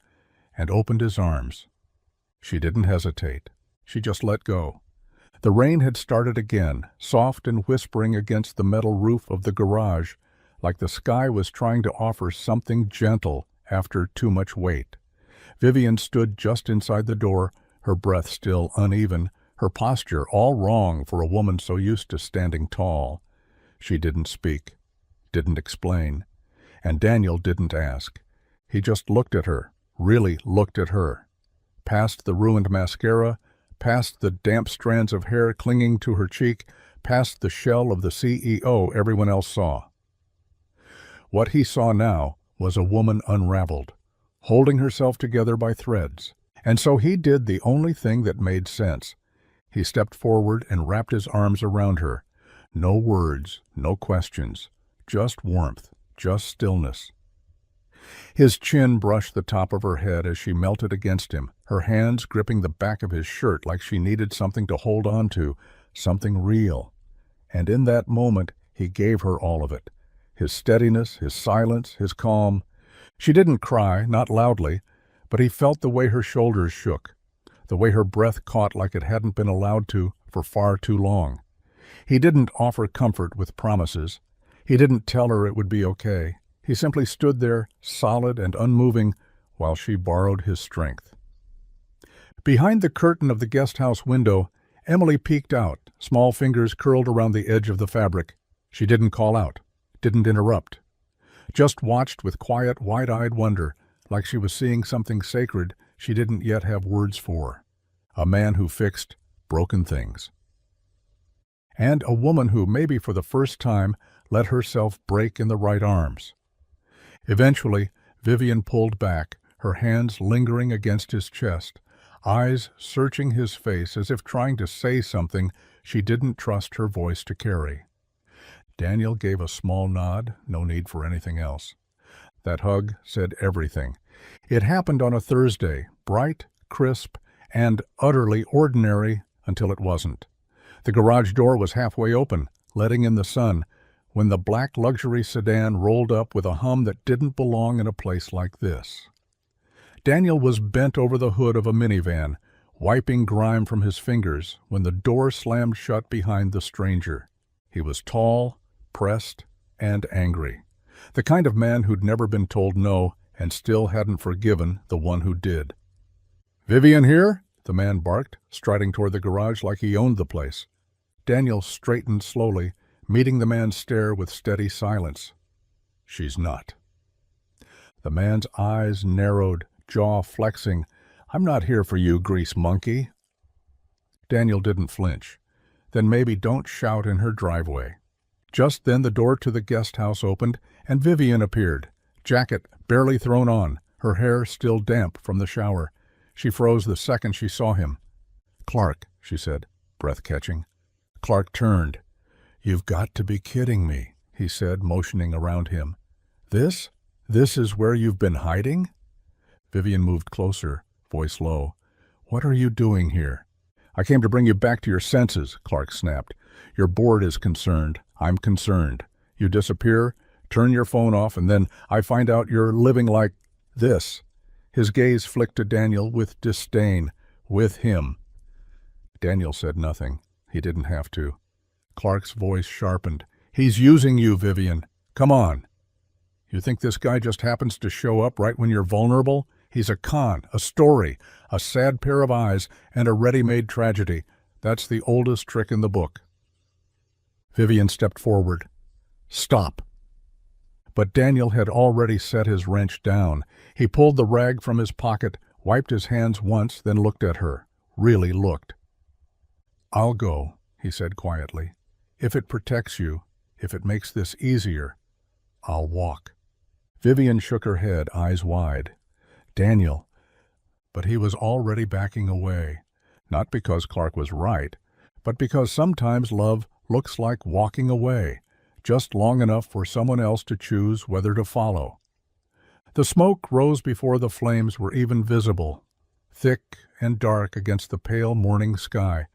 A: and opened his arms. She didn't hesitate. She just let go. The rain had started again, soft and whispering against the metal roof of the garage, like the sky was trying to offer something gentle after too much weight. Vivian stood just inside the door, her breath still uneven, her posture all wrong for a woman so used to standing tall. She didn't speak, didn't explain, and Daniel didn't ask. He just looked at her, really looked at her. Past the ruined mascara, past the damp strands of hair clinging to her cheek, past the shell of the CEO everyone else saw. What he saw now was a woman unraveled, holding herself together by threads. And so he did the only thing that made sense. He stepped forward and wrapped his arms around her. No words, no questions, just warmth, just stillness. His chin brushed the top of her head as she melted against him, her hands gripping the back of his shirt like she needed something to hold on to, something real. And in that moment, he gave her all of it. His steadiness, his silence, his calm. She didn't cry, not loudly, but he felt the way her shoulders shook, the way her breath caught like it hadn't been allowed to for far too long. He didn't offer comfort with promises. He didn't tell her it would be okay. He simply stood there, solid and unmoving, while she borrowed his strength. Behind the curtain of the guest house window, Emily peeked out, small fingers curled around the edge of the fabric. She didn't call out, didn't interrupt. Just watched with quiet, wide-eyed wonder, like she was seeing something sacred she didn't yet have words for. A man who fixed broken things. And a woman who, maybe for the first time, let herself break in the right arms. Eventually, Vivian pulled back, her hands lingering against his chest, eyes searching his face as if trying to say something she didn't trust her voice to carry. Daniel gave a small nod, no need for anything else. That hug said everything. It happened on a Thursday, bright, crisp, and utterly ordinary until it wasn't. The garage door was halfway open, letting in the sun, when the black luxury sedan rolled up with a hum that didn't belong in a place like this. Daniel was bent over the hood of a minivan, wiping grime from his fingers when the door slammed shut behind the stranger. He was tall, pressed, and angry. The kind of man who'd never been told no and still hadn't forgiven the one who did. "Vivian here?" the man barked, striding toward the garage like he owned the place. Daniel straightened slowly, meeting the man's stare with steady silence. "She's not." The man's eyes narrowed, jaw flexing. "I'm not here for you, grease monkey." Daniel didn't flinch. "Then maybe don't shout in her driveway." Just then the door to the guest house opened, and Vivian appeared, jacket barely thrown on, her hair still damp from the shower. She froze the second she saw him. "Clark," she said, breath catching. Clark turned. "You've got to be kidding me," he said, motioning around him. This is where you've been hiding?" Vivian moved closer, voice low. "What are you doing here?" "I came to bring you back to your senses," Clark snapped. "Your board is concerned. I'm concerned. You disappear, turn your phone off, and then I find out you're living like this." His gaze flicked to Daniel with disdain. "With him." Daniel said nothing. He didn't have to. Clark's voice sharpened. "He's using you, Vivian. Come on. You think this guy just happens to show up right when you're vulnerable? He's a con, a story, a sad pair of eyes, and a ready-made tragedy. That's the oldest trick in the book." Vivian stepped forward. "Stop." But Daniel had already set his wrench down. He pulled the rag from his pocket, wiped his hands once, then looked at her. Really looked. "I'll go," he said quietly. "If it protects you, if it makes this easier, I'll walk." Vivian shook her head, eyes wide. "Daniel." But he was already backing away. Not because Clark was right, but because sometimes love looks like walking away, just long enough for someone else to choose whether to follow. The smoke rose before the flames were even visible, thick and dark against the pale morning sky.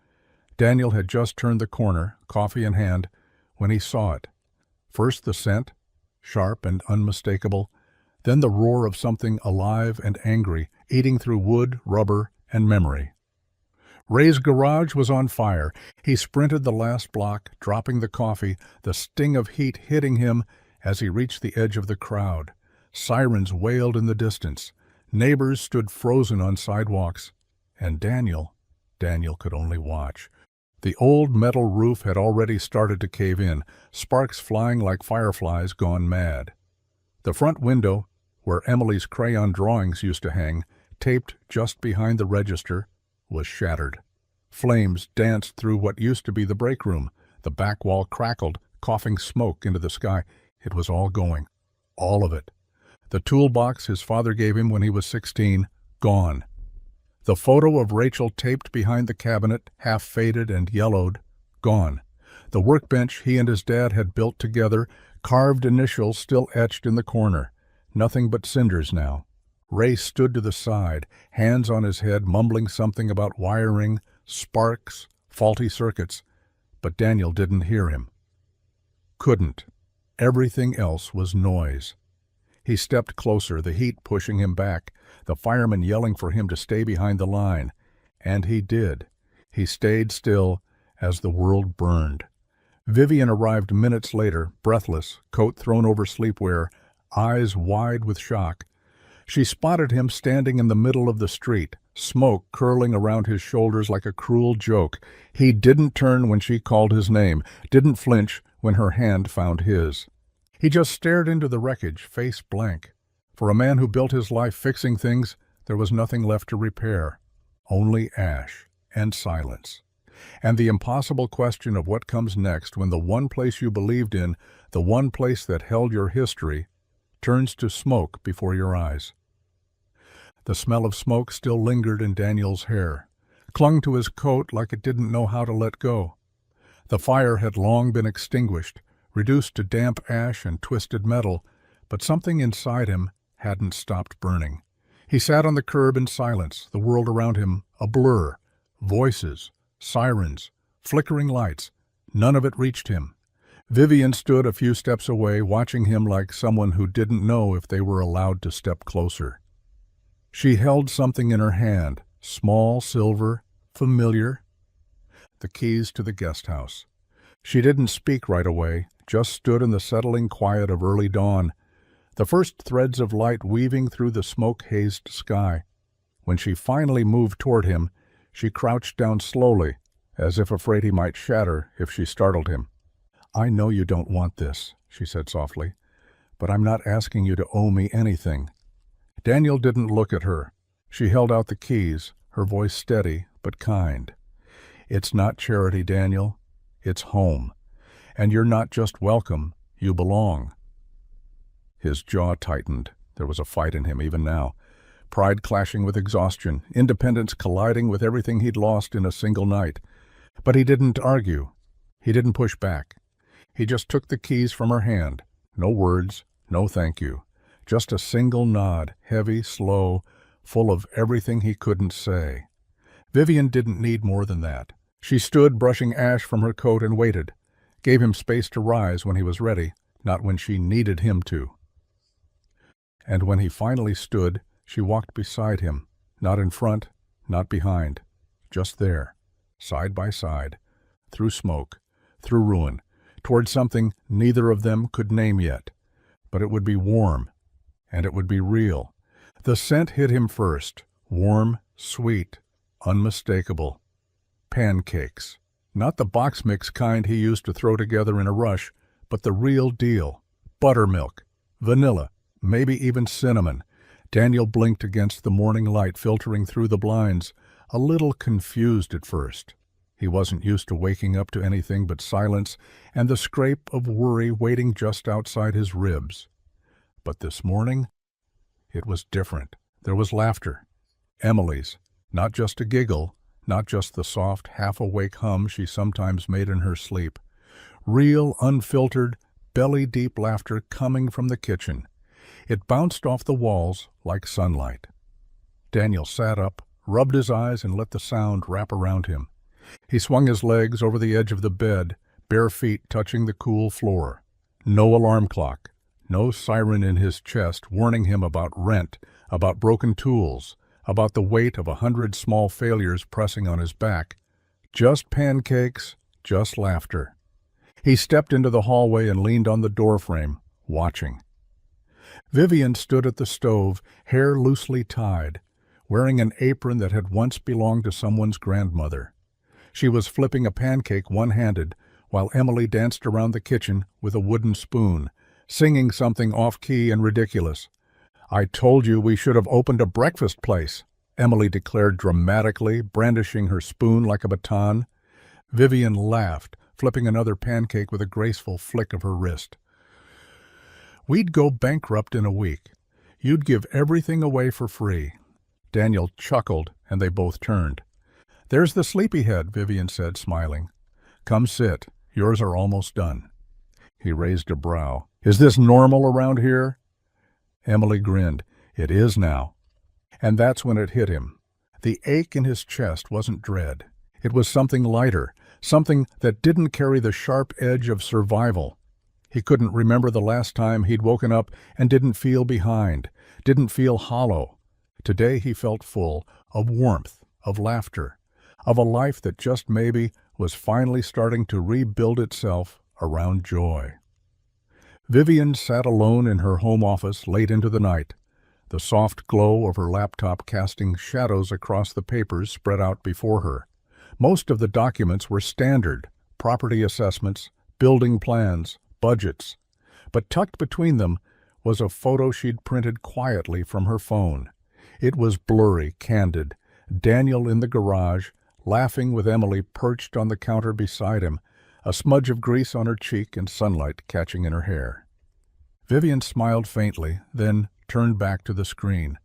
A: Daniel had just turned the corner, coffee in hand, when he saw it. First the scent, sharp and unmistakable, then the roar of something alive and angry, eating through wood, rubber, and memory. Ray's garage was on fire. He sprinted the last block, dropping the coffee, the sting of heat hitting him as he reached the edge of the crowd. Sirens wailed in the distance. Neighbors stood frozen on sidewalks. And Daniel could only watch. The old metal roof had already started to cave in, sparks flying like fireflies gone mad. The front window, where Emily's crayon drawings used to hang, taped just behind the register, was shattered. Flames danced through what used to be the break room. The back wall crackled, coughing smoke into the sky. It was all going. All of it. The toolbox his father gave him when he was 16, gone. The photo of Rachel taped behind the cabinet, half faded and yellowed, gone. The workbench he and his dad had built together, carved initials still etched in the corner. Nothing but cinders now. Ray stood to the side, hands on his head, mumbling something about wiring, sparks, faulty circuits. But Daniel didn't hear him. Couldn't. Everything else was noise. He stepped closer, the heat pushing him back, the firemen yelling for him to stay behind the line. And he did. He stayed still as the world burned. Vivian arrived minutes later, breathless, coat thrown over sleepwear, eyes wide with shock. She spotted him standing in the middle of the street, smoke curling around his shoulders like a cruel joke. He didn't turn when she called his name, didn't flinch when her hand found his. He just stared into the wreckage, face blank. For a man who built his life fixing things, there was nothing left to repair. Only ash and silence. And the impossible question of what comes next when the one place you believed in, the one place that held your history, turns to smoke before your eyes. The smell of smoke still lingered in Daniel's hair, clung to his coat like it didn't know how to let go. The fire had long been extinguished, reduced to damp ash and twisted metal, but something inside him hadn't stopped burning. He sat on the curb in silence, the world around him a blur, voices, sirens, flickering lights. None of it reached him. Vivian stood a few steps away, watching him like someone who didn't know if they were allowed to step closer. She held something in her hand, small, silver, familiar. The keys to the guest house. She didn't speak right away, just stood in the settling quiet of early dawn, the first threads of light weaving through the smoke-hazed sky. When she finally moved toward him, she crouched down slowly, as if afraid he might shatter if she startled him. "I know you don't want this," she said softly, "but I'm not asking you to owe me anything." Daniel didn't look at her. She held out the keys, her voice steady but kind. "It's not charity, Daniel. It's home. And you're not just welcome, you belong." His jaw tightened. There was a fight in him even now. Pride clashing with exhaustion, independence colliding with everything he'd lost in a single night. But he didn't argue. He didn't push back. He just took the keys from her hand. No words, no thank you. Just a single nod, heavy, slow, full of everything he couldn't say. Vivian didn't need more than that. She stood brushing ash from her coat and waited, gave him space to rise when he was ready, not when she needed him to. And when he finally stood, she walked beside him, not in front, not behind, just there, side by side, through smoke, through ruin, toward something neither of them could name yet. But it would be warm, and it would be real. The scent hit him first, warm, sweet, unmistakable. Pancakes. Not the box mix kind he used to throw together in a rush, but the real deal. Buttermilk, vanilla, maybe even cinnamon. Daniel blinked against the morning light filtering through the blinds, a little confused at first. He wasn't used to waking up to anything but silence and the scrape of worry waiting just outside his ribs. But this morning, it was different. There was laughter. Emily's, not just a giggle, not just the soft, half-awake hum she sometimes made in her sleep. Real, unfiltered, belly-deep laughter coming from the kitchen. It bounced off the walls like sunlight. Daniel sat up, rubbed his eyes, and let the sound wrap around him. He swung his legs over the edge of the bed, bare feet touching the cool floor. No alarm clock, no siren in his chest warning him about rent, about broken tools, about the weight of 100 small failures pressing on his back. Just pancakes, just laughter. He stepped into the hallway and leaned on the doorframe, watching. Vivian stood at the stove, hair loosely tied, wearing an apron that had once belonged to someone's grandmother. She was flipping a pancake one-handed, while Emily danced around the kitchen with a wooden spoon, singing something off-key and ridiculous. "I told you we should have opened a breakfast place," Emily declared dramatically, brandishing her spoon like a baton. Vivian laughed, flipping another pancake with a graceful flick of her wrist. "We'd go bankrupt in a week. You'd give everything away for free." Daniel chuckled, and they both turned. "There's the sleepyhead," Vivian said, smiling. "Come sit. Yours are almost done." He raised a brow. "Is this normal around here?" Emily grinned. "It is now." And that's when it hit him. The ache in his chest wasn't dread. It was something lighter, something that didn't carry the sharp edge of survival. He couldn't remember the last time he'd woken up and didn't feel behind, didn't feel hollow. Today he felt full of warmth, of laughter, of a life that just maybe was finally starting to rebuild itself around joy. Vivian sat alone in her home office late into the night, the soft glow of her laptop casting shadows across the papers spread out before her. Most of the documents were standard: property assessments, building plans, budgets. But tucked between them was a photo she'd printed quietly from her phone. It was blurry, candid. Daniel in the garage, laughing with Emily perched on the counter beside him, a smudge of grease on her cheek and sunlight catching in her hair. Vivian smiled faintly, then turned back to the screen.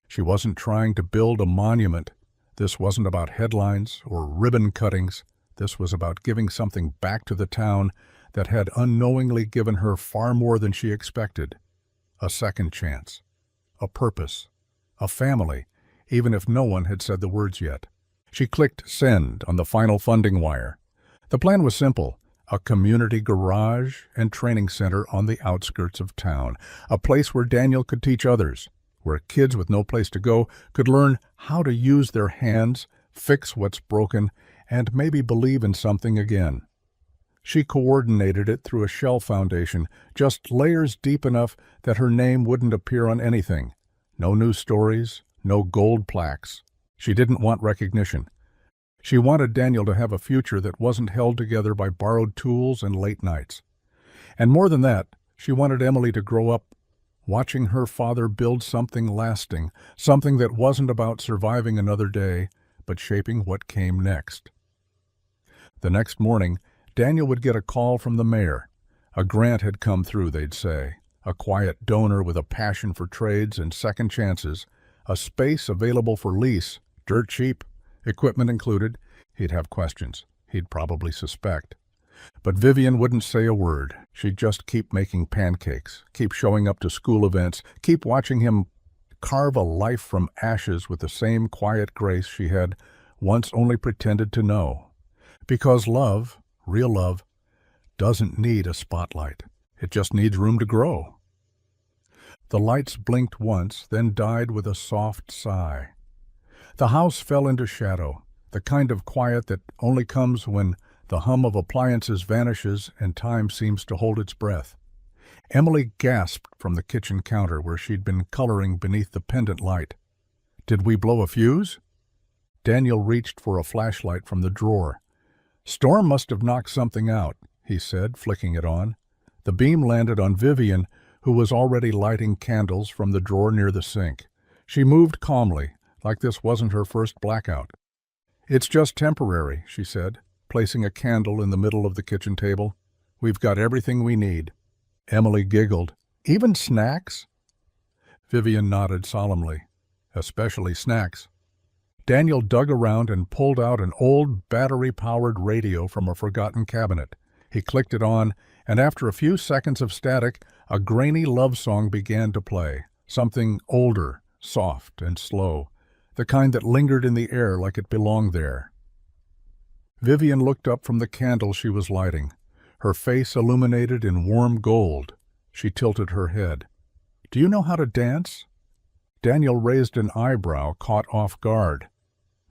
A: She wasn't trying to build a monument. This wasn't about headlines or ribbon cuttings. This was about giving something back to the town that had unknowingly given her far more than she expected. A second chance, a purpose, a family, even if no one had said the words yet. She clicked send on the final funding wire. The plan was simple: a community garage and training center on the outskirts of town, a place where Daniel could teach others, where kids with no place to go could learn how to use their hands, fix what's broken, and maybe believe in something again. She coordinated it through a shell foundation, just layers deep enough that her name wouldn't appear on anything. No news stories, no gold plaques. She didn't want recognition. She wanted Daniel to have a future that wasn't held together by borrowed tools and late nights. And more than that, she wanted Emily to grow up watching her father build something lasting, something that wasn't about surviving another day, but shaping what came next. The next morning, Daniel would get a call from the mayor. A grant had come through, they'd say. A quiet donor with a passion for trades and second chances. A space available for lease, dirt cheap, equipment included. He'd have questions. He'd probably suspect. But Vivian wouldn't say a word. She'd just keep making pancakes, keep showing up to school events, keep watching him carve a life from ashes with the same quiet grace she had once only pretended to know. Because love, real love, doesn't need a spotlight. It just needs room to grow. The lights blinked once, then died with a soft sigh. The house fell into shadow, the kind of quiet that only comes when the hum of appliances vanishes and time seems to hold its breath. Emily gasped from the kitchen counter where she'd been coloring beneath the pendant light. "Did we blow a fuse?" Daniel reached for a flashlight from the drawer. "Storm must have knocked something out," he said, flicking it on. The beam landed on Vivian, who was already lighting candles from the drawer near the sink. She moved calmly, like this wasn't her first blackout. "It's just temporary," she said, placing a candle in the middle of the kitchen table. "We've got everything we need." Emily giggled. "Even snacks?" Vivian nodded solemnly. "Especially snacks." Daniel dug around and pulled out an old battery-powered radio from a forgotten cabinet. He clicked it on, and after a few seconds of static, a grainy love song began to play. Something older, soft and slow, the kind that lingered in the air like it belonged there. Vivian looked up from the candle she was lighting, her face illuminated in warm gold. She tilted her head. "Do you know how to dance?" Daniel raised an eyebrow, caught off guard.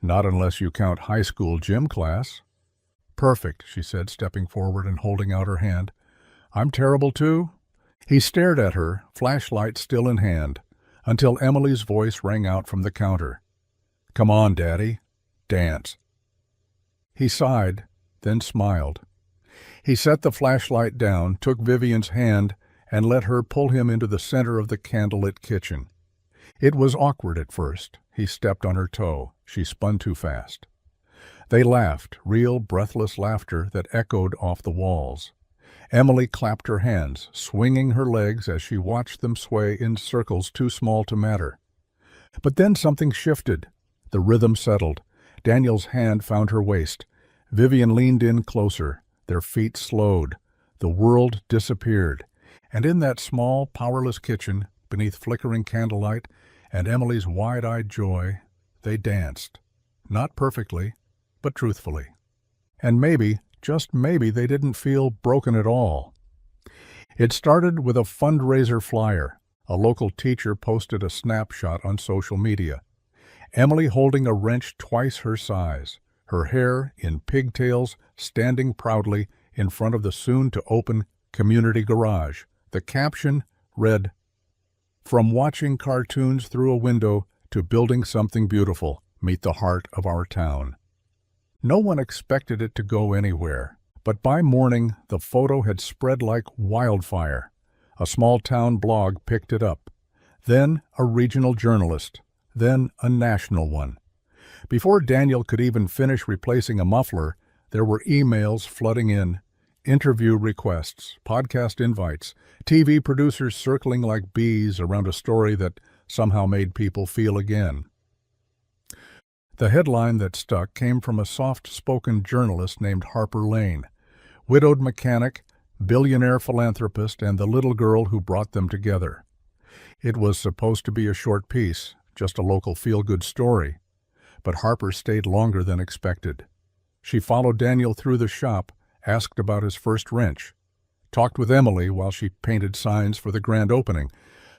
A: "Not unless you count high school gym class." "Perfect," she said, stepping forward and holding out her hand. "I'm terrible too?" He stared at her, flashlight still in hand, until Emily's voice rang out from the counter. "Come on, Daddy. Dance." He sighed, then smiled. He set the flashlight down, took Vivian's hand, and let her pull him into the center of the candlelit kitchen. It was awkward at first. He stepped on her toe. She spun too fast. They laughed, real, breathless laughter that echoed off the walls. Emily clapped her hands, swinging her legs as she watched them sway in circles too small to matter. But then something shifted. The rhythm settled. Daniel's hand found her waist. Vivian leaned in closer. Their feet slowed. The world disappeared. And in that small, powerless kitchen, beneath flickering candlelight and Emily's wide-eyed joy, they danced. Not perfectly, but truthfully. And maybe, just maybe, they didn't feel broken at all. It started with a fundraiser flyer. A local teacher posted a snapshot on social media. Emily holding a wrench twice her size, her hair in pigtails, standing proudly in front of the soon-to-open community garage. The caption read, "From watching cartoons through a window to building something beautiful, meet the heart of our town." No one expected it to go anywhere, but by morning the photo had spread like wildfire. A small-town blog picked it up, then a regional journalist, then a national one. Before Daniel could even finish replacing a muffler, there were emails flooding in, interview requests, podcast invites, TV producers circling like bees around a story that somehow made people feel again. The headline that stuck came from a soft-spoken journalist named Harper Lane, widowed mechanic, billionaire philanthropist, and the little girl who brought them together. It was supposed to be a short piece, just a local feel-good story, but Harper stayed longer than expected. She followed Daniel through the shop, asked about his first wrench, talked with Emily while she painted signs for the grand opening,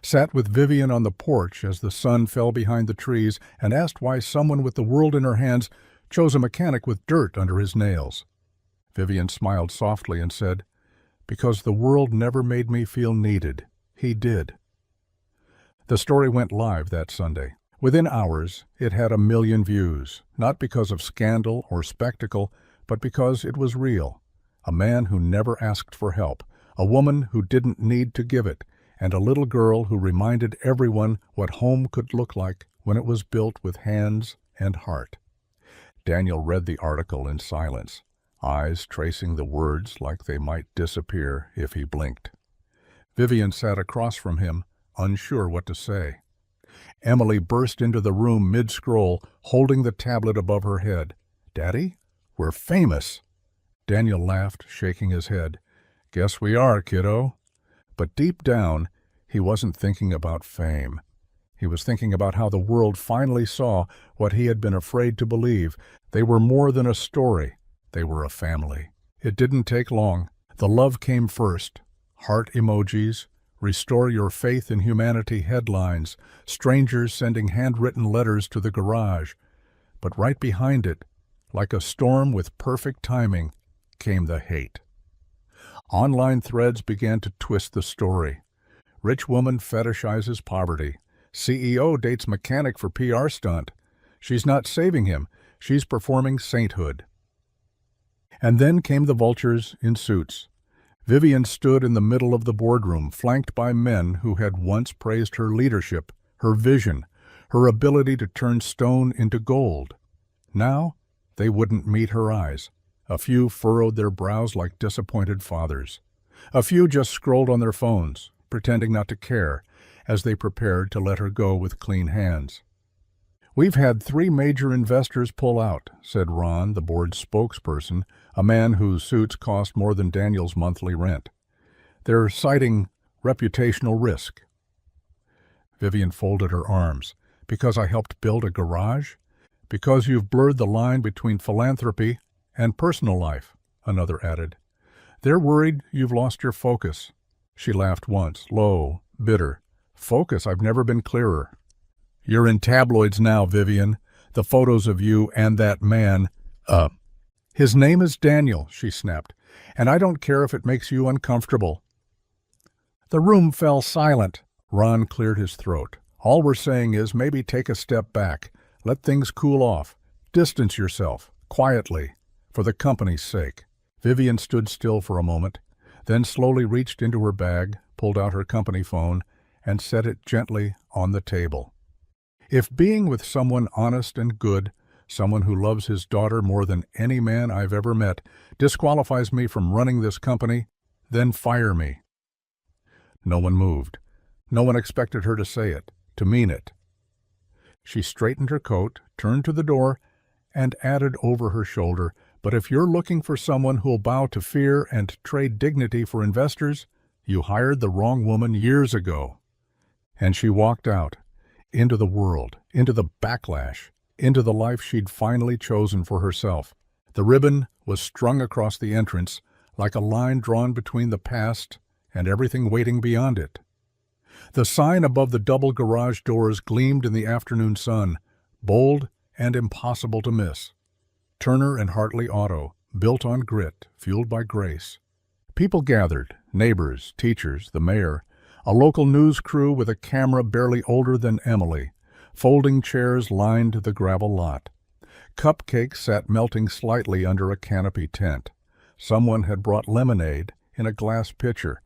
A: sat with Vivian on the porch as the sun fell behind the trees, and asked why someone with the world in her hands chose a mechanic with dirt under his nails. Vivian smiled softly and said, "Because the world never made me feel needed. He did." The story went live that Sunday. Within hours, it had 1 million views, not because of scandal or spectacle, but because it was real. A man who never asked for help, a woman who didn't need to give it, and a little girl who reminded everyone what home could look like when it was built with hands and heart. Daniel read the article in silence, eyes tracing the words like they might disappear if he blinked. Vivian sat across from him, unsure what to say. Emily burst into the room mid-scroll, holding the tablet above her head. "Daddy, we're famous!" Daniel laughed, shaking his head. "Guess we are, kiddo." But deep down, he wasn't thinking about fame. He was thinking about how the world finally saw what he had been afraid to believe. They were more than a story. They were a family. It didn't take long. The love came first. Heart emojis, restore your faith in humanity headlines, strangers sending handwritten letters to the garage. But right behind it, like a storm with perfect timing, came the hate. Online threads began to twist the story. Rich woman fetishizes poverty. CEO dates mechanic for PR stunt. She's not saving him. She's performing sainthood. And then came the vultures in suits. Vivian stood in the middle of the boardroom, flanked by men who had once praised her leadership, her vision, her ability to turn stone into gold. Now, they wouldn't meet her eyes. A few furrowed their brows like disappointed fathers. A few just scrolled on their phones, pretending not to care, as they prepared to let her go with clean hands. "We've had 3 major investors pull out," said Ron, the board's spokesperson, a man whose suits cost more than Daniel's monthly rent. "They're citing reputational risk." Vivian folded her arms. "Because I helped build a garage? Because you've blurred the line between philanthropy and personal life," another added. "They're worried you've lost your focus." She laughed once, low, bitter. "Focus? I've never been clearer." "You're in tabloids now, Vivian. The photos of you and that man, his name is Daniel," she snapped, "and I don't care if it makes you uncomfortable." The room fell silent. Ron cleared his throat. "All we're saying is maybe take a step back. Let things cool off. Distance yourself, quietly, for the company's sake." Vivian stood still for a moment, then slowly reached into her bag, pulled out her company phone, and set it gently on the table. "If being with someone honest and good, someone who loves his daughter more than any man I've ever met, disqualifies me from running this company, then fire me." No one moved. No one expected her to say it, to mean it. She straightened her coat, turned to the door, and added over her shoulder, "But if you're looking for someone who'll bow to fear and trade dignity for investors, you hired the wrong woman years ago." And she walked out, into the world, into the backlash, into the life she'd finally chosen for herself. The ribbon was strung across the entrance, like a line drawn between the past and everything waiting beyond it. The sign above the double garage doors gleamed in the afternoon sun, bold and impossible to miss. Turner and Hartley Auto, built on grit, fueled by grace. People gathered, neighbors, teachers, the mayor, a local news crew with a camera barely older than Emily. Folding chairs lined the gravel lot. Cupcakes sat melting slightly under a canopy tent. Someone had brought lemonade in a glass pitcher,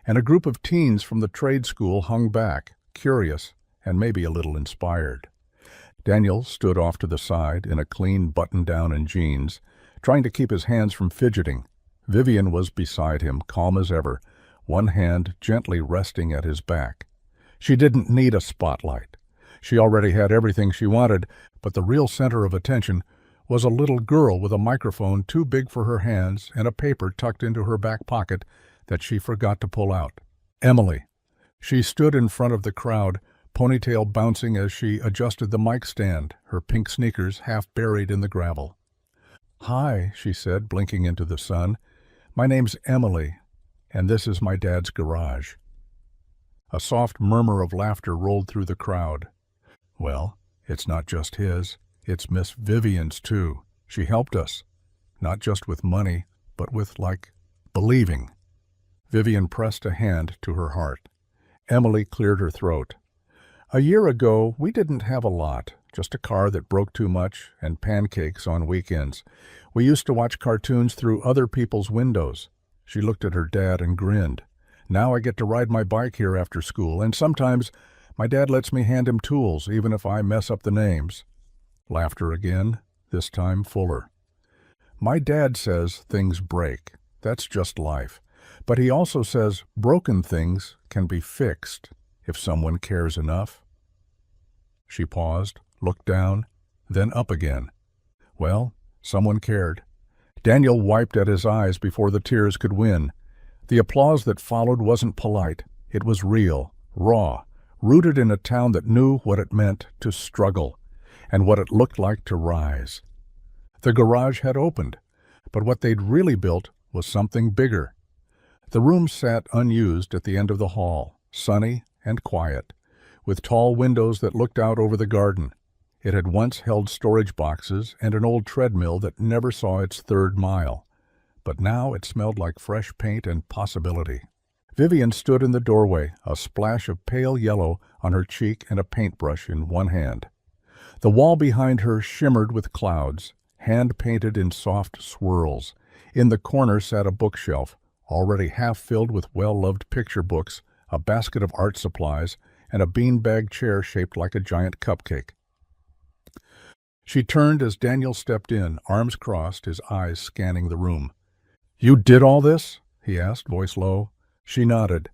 A: and a group of teens from the trade school hung back, curious and maybe a little inspired. Daniel stood off to the side in a clean button-down and jeans, trying to keep his hands from fidgeting. Vivian was beside him, calm as ever, one hand gently resting at his back. She didn't need a spotlight. She already had everything she wanted, but the real center of attention was a little girl with a microphone too big for her hands and a paper tucked into her back pocket that she forgot to pull out. Emily. She stood in front of the crowd, ponytail bouncing as she adjusted the mic stand, her pink sneakers half buried in the gravel. "Hi," she said, blinking into the sun. "My name's Emily, and this is my dad's garage." A soft murmur of laughter rolled through the crowd. "Well, it's not just his, it's Miss Vivian's too. She helped us, not just with money, but with, believing." Vivian pressed a hand to her heart. Emily cleared her throat. "A year ago, we didn't have a lot, just a car that broke too much and pancakes on weekends. We used to watch cartoons through other people's windows." She looked at her dad and grinned. "Now I get to ride my bike here after school, and sometimes my dad lets me hand him tools, even if I mess up the names." Laughter again, this time fuller. "My dad says things break. That's just life. But he also says broken things can be fixed if someone cares enough." She paused, looked down, then up again. Well, someone cared. Daniel wiped at his eyes before the tears could win. The applause that followed wasn't polite. It was real, raw, rooted in a town that knew what it meant to struggle and what it looked like to rise. The garage had opened, but what they'd really built was something bigger. The room sat unused at the end of the hall, sunny and quiet, with tall windows that looked out over the garden. It had once held storage boxes and an old treadmill that never saw its third mile, but now it smelled like fresh paint and possibility. Vivian stood in the doorway, a splash of pale yellow on her cheek and a paintbrush in one hand. The wall behind her shimmered with clouds, hand-painted in soft swirls, In the corner sat a bookshelf, already half filled with well-loved picture books, a basket of art supplies, and a beanbag chair shaped like a giant cupcake. She turned as Daniel stepped in, arms crossed, his eyes scanning the room. "You did all this?" he asked, voice low. She nodded.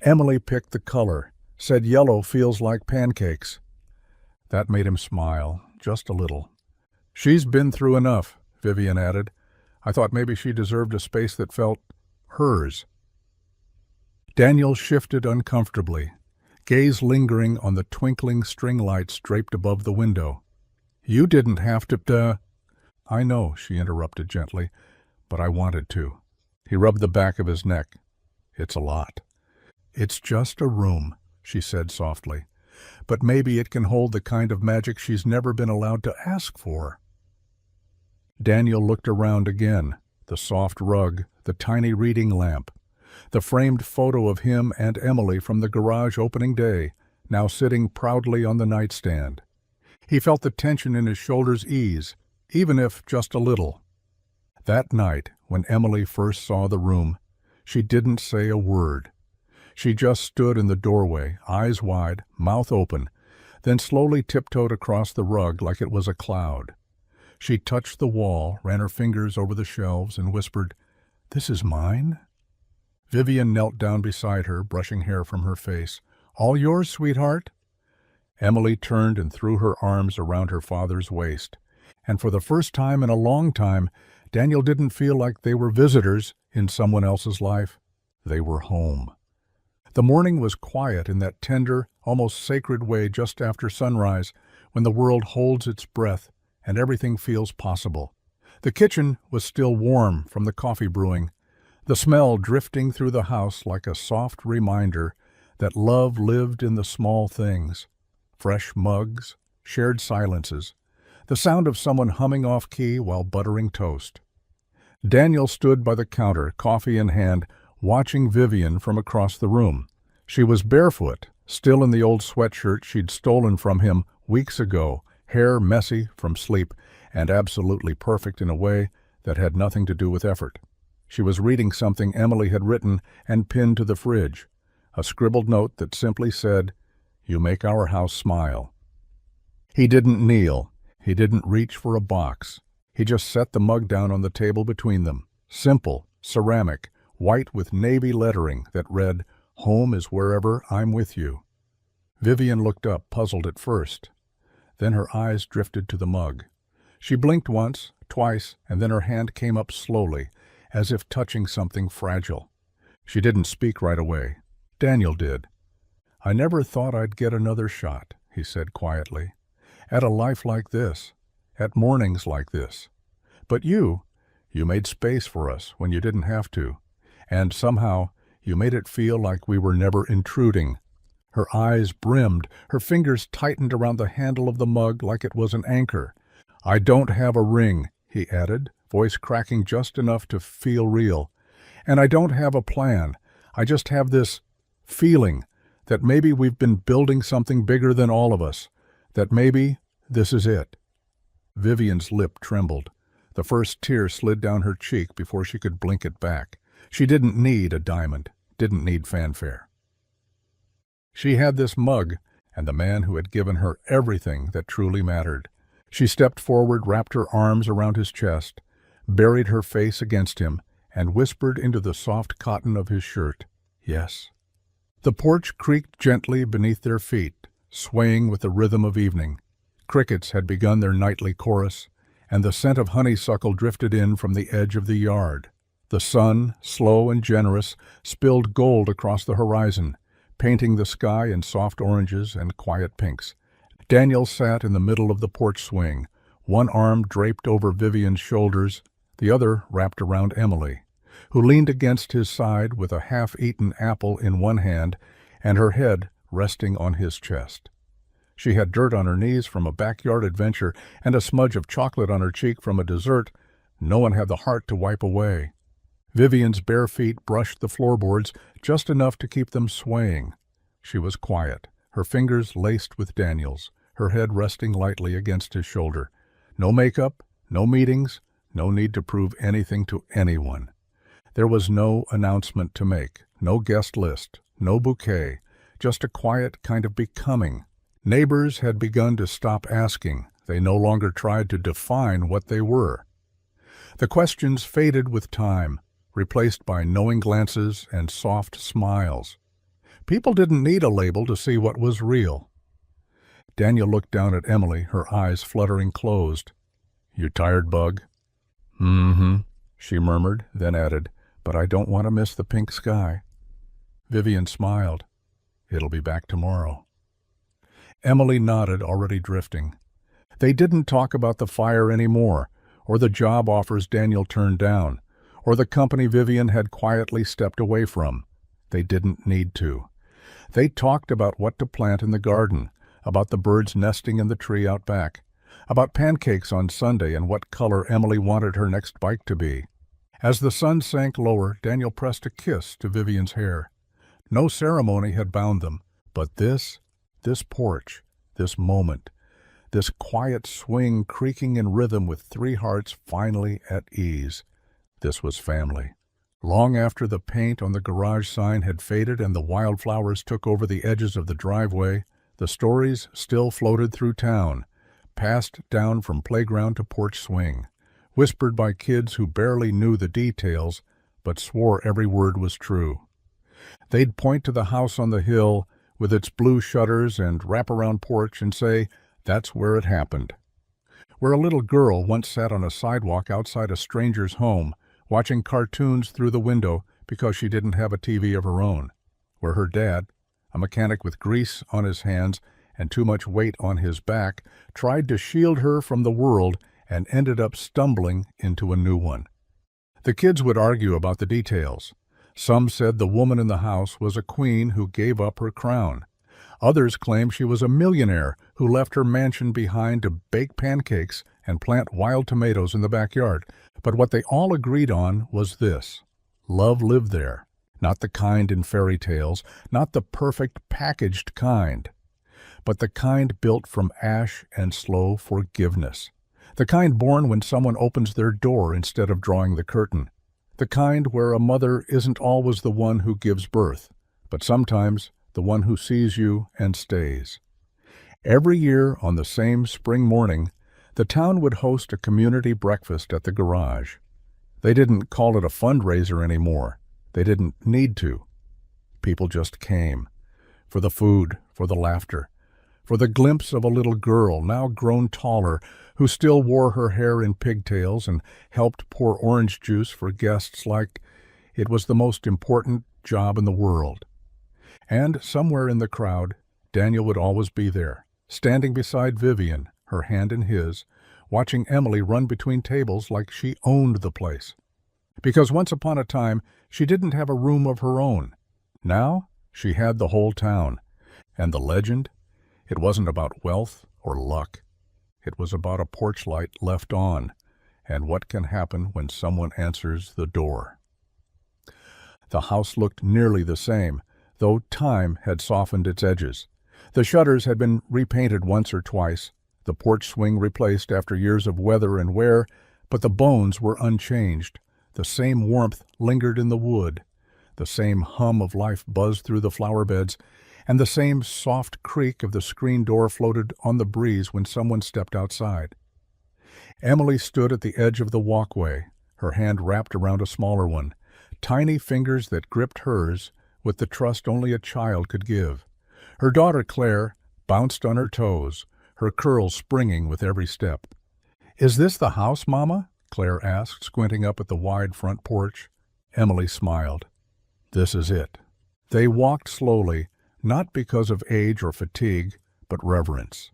A: "Emily picked the color, said yellow feels like pancakes." That made him smile, just a little. "She's been through enough," Vivian added. "I thought maybe she deserved a space that felt hers." Daniel shifted uncomfortably, gaze lingering on the twinkling string lights draped above the window. "You didn't have to, "I know," she interrupted gently, "but I wanted to." He rubbed the back of his neck. "It's a lot." "It's just a room," she said softly. "But maybe it can hold the kind of magic she's never been allowed to ask for." Daniel looked around again, the soft rug, the tiny reading lamp, the framed photo of him and Emily from the garage opening day, now sitting proudly on the nightstand. He felt the tension in his shoulders ease, even if just a little. That night, when Emily first saw the room, she didn't say a word. She just stood in the doorway, eyes wide, mouth open, then slowly tiptoed across the rug like it was a cloud. She touched the wall, ran her fingers over the shelves, and whispered, "This is mine?" Vivian knelt down beside her, brushing hair from her face. "All yours, sweetheart?" Emily turned and threw her arms around her father's waist. And for the first time in a long time, Daniel didn't feel like they were visitors in someone else's life. They were home. The morning was quiet in that tender, almost sacred way just after sunrise, when the world holds its breath and everything feels possible. The kitchen was still warm from the coffee brewing, the smell drifting through the house like a soft reminder that love lived in the small things. Fresh mugs, shared silences, the sound of someone humming off-key while buttering toast. Daniel stood by the counter, coffee in hand, watching Vivian from across the room. She was barefoot, still in the old sweatshirt she'd stolen from him weeks ago, hair messy from sleep, and absolutely perfect in a way that had nothing to do with effort. She was reading something Emily had written and pinned to the fridge, a scribbled note that simply said, "You make our house smile." He didn't kneel. He didn't reach for a box. He just set the mug down on the table between them. Simple, ceramic, white with navy lettering that read, "Home is wherever I'm with you." Vivian looked up, puzzled at first. Then her eyes drifted to the mug. She blinked once, twice, and then her hand came up slowly, as if touching something fragile. She didn't speak right away. Daniel did. "I never thought I'd get another shot," he said quietly, "at a life like this, at mornings like this. But you made space for us when you didn't have to, and somehow you made it feel like we were never intruding." Her eyes brimmed, her fingers tightened around the handle of the mug like it was an anchor. "I don't have a ring," he added, voice cracking just enough to feel real. "And I don't have a plan. I just have this feeling that maybe we've been building something bigger than all of us, that maybe this is it." Vivian's lip trembled. The first tear slid down her cheek before she could blink it back. She didn't need a diamond, didn't need fanfare. She had this mug and the man who had given her everything that truly mattered. She stepped forward, wrapped her arms around his chest, buried her face against him, and whispered into the soft cotton of his shirt, "Yes." The porch creaked gently beneath their feet, swaying with the rhythm of evening. Crickets had begun their nightly chorus, and the scent of honeysuckle drifted in from the edge of the yard. The sun, slow and generous, spilled gold across the horizon, painting the sky in soft oranges and quiet pinks. Daniel sat in the middle of the porch swing, one arm draped over Vivian's shoulders, the other wrapped around Emily, who leaned against his side with a half-eaten apple in one hand and her head resting on his chest. She had dirt on her knees from a backyard adventure and a smudge of chocolate on her cheek from a dessert no one had the heart to wipe away. Vivian's bare feet brushed the floorboards just enough to keep them swaying. She was quiet, her fingers laced with Daniel's, her head resting lightly against his shoulder. No makeup, no meetings, No need to prove anything to anyone. There was no announcement to make, no guest list, no bouquet, just a quiet kind of becoming. Neighbors had begun to stop asking. They no longer tried to define what they were. The questions faded with time, replaced by knowing glances and soft smiles. People didn't need a label to see what was real. Daniel looked down at Emily, her eyes fluttering closed. "You tired, Bug?" "Mm-hmm," she murmured, then added, "But I don't want to miss the pink sky." Vivian smiled. "It'll be back tomorrow." Emily nodded, already drifting. They didn't talk about the fire anymore, or the job offers Daniel turned down, or the company Vivian had quietly stepped away from. They didn't need to. They talked about what to plant in the garden, about the birds nesting in the tree out back, about pancakes on Sunday and what color Emily wanted her next bike to be. As the sun sank lower, Daniel pressed a kiss to Vivian's hair. No ceremony had bound them, but this porch, this moment, this quiet swing creaking in rhythm with three hearts finally at ease, this was family. Long after the paint on the garage sign had faded and the wildflowers took over the edges of the driveway, the stories still floated through town, passed down from playground to porch swing, whispered by kids who barely knew the details but swore every word was true. They'd point to the house on the hill with its blue shutters and wraparound porch and say, "That's where it happened." Where a little girl once sat on a sidewalk outside a stranger's home, watching cartoons through the window because she didn't have a TV of her own. Where her dad, a mechanic with grease on his hands and too much weight on his back, tried to shield her from the world and ended up stumbling into a new one. The kids would argue about the details. Some said the woman in the house was a queen who gave up her crown. Others claimed she was a millionaire who left her mansion behind to bake pancakes and plant wild tomatoes in the backyard. But what they all agreed on was this: love lived there. Not the kind in fairy tales, not the perfect packaged kind, but the kind built from ash and slow forgiveness. The kind born when someone opens their door instead of drawing the curtain. The kind where a mother isn't always the one who gives birth, but sometimes the one who sees you and stays. Every year on the same spring morning, the town would host a community breakfast at the garage. They didn't call it a fundraiser anymore. They didn't need to. People just came. For the food, for the laughter, for the glimpse of a little girl, now grown taller, who still wore her hair in pigtails and helped pour orange juice for guests like it was the most important job in the world. And somewhere in the crowd, Daniel would always be there, standing beside Vivian, her hand in his, watching Emily run between tables like she owned the place. Because once upon a time, she didn't have a room of her own. Now, she had the whole town. And the legend? It wasn't about wealth or luck. It was about a porch light left on, and what can happen when someone answers the door. The house looked nearly the same, though time had softened its edges. The shutters had been repainted once or twice, the porch swing replaced after years of weather and wear, but the bones were unchanged. The same warmth lingered in the wood, the same hum of life buzzed through the flower beds, and the same soft creak of the screen door floated on the breeze when someone stepped outside. Emily stood at the edge of the walkway, her hand wrapped around a smaller one, tiny fingers that gripped hers with the trust only a child could give. Her daughter, Claire, bounced on her toes, her curls springing with every step. "Is this the house, Mama?" Claire asked, squinting up at the wide front porch. Emily smiled. "This is it." They walked slowly, not because of age or fatigue, but reverence.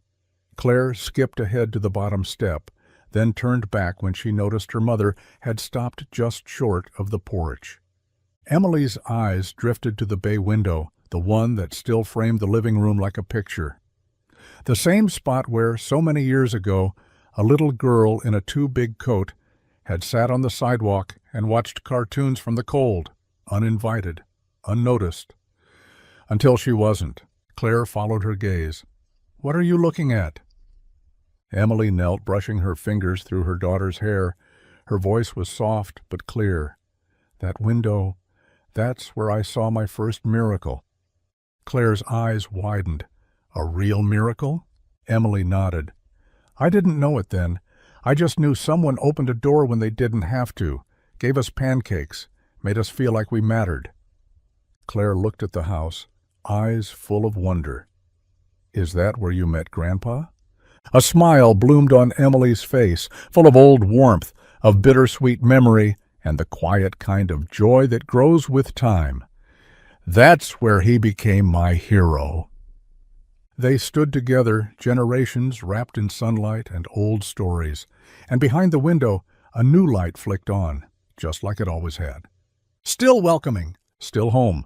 A: Claire skipped ahead to the bottom step, then turned back when she noticed her mother had stopped just short of the porch. Emily's eyes drifted to the bay window, the one that still framed the living room like a picture. The same spot where, so many years ago, a little girl in a too-big coat had sat on the sidewalk and watched cartoons from the cold, uninvited, unnoticed. Until she wasn't. Claire followed her gaze. "What are you looking at?" Emily knelt, brushing her fingers through her daughter's hair, Her voice was soft but clear. That window, that's where I saw my first miracle. Claire's eyes widened. A real miracle? Emily nodded. I didn't know it then. I just knew someone opened a door when they didn't have to, gave us pancakes, made us feel like we mattered. Claire looked at the house, eyes full of wonder. Is that where you met Grandpa? A smile bloomed on Emily's face, full of old warmth, of bittersweet memory, and the quiet kind of joy that grows with time. That's where he became my hero. They stood together, generations wrapped in sunlight and old stories, and behind the window a new light flicked on, just like it always had. Still welcoming, still home.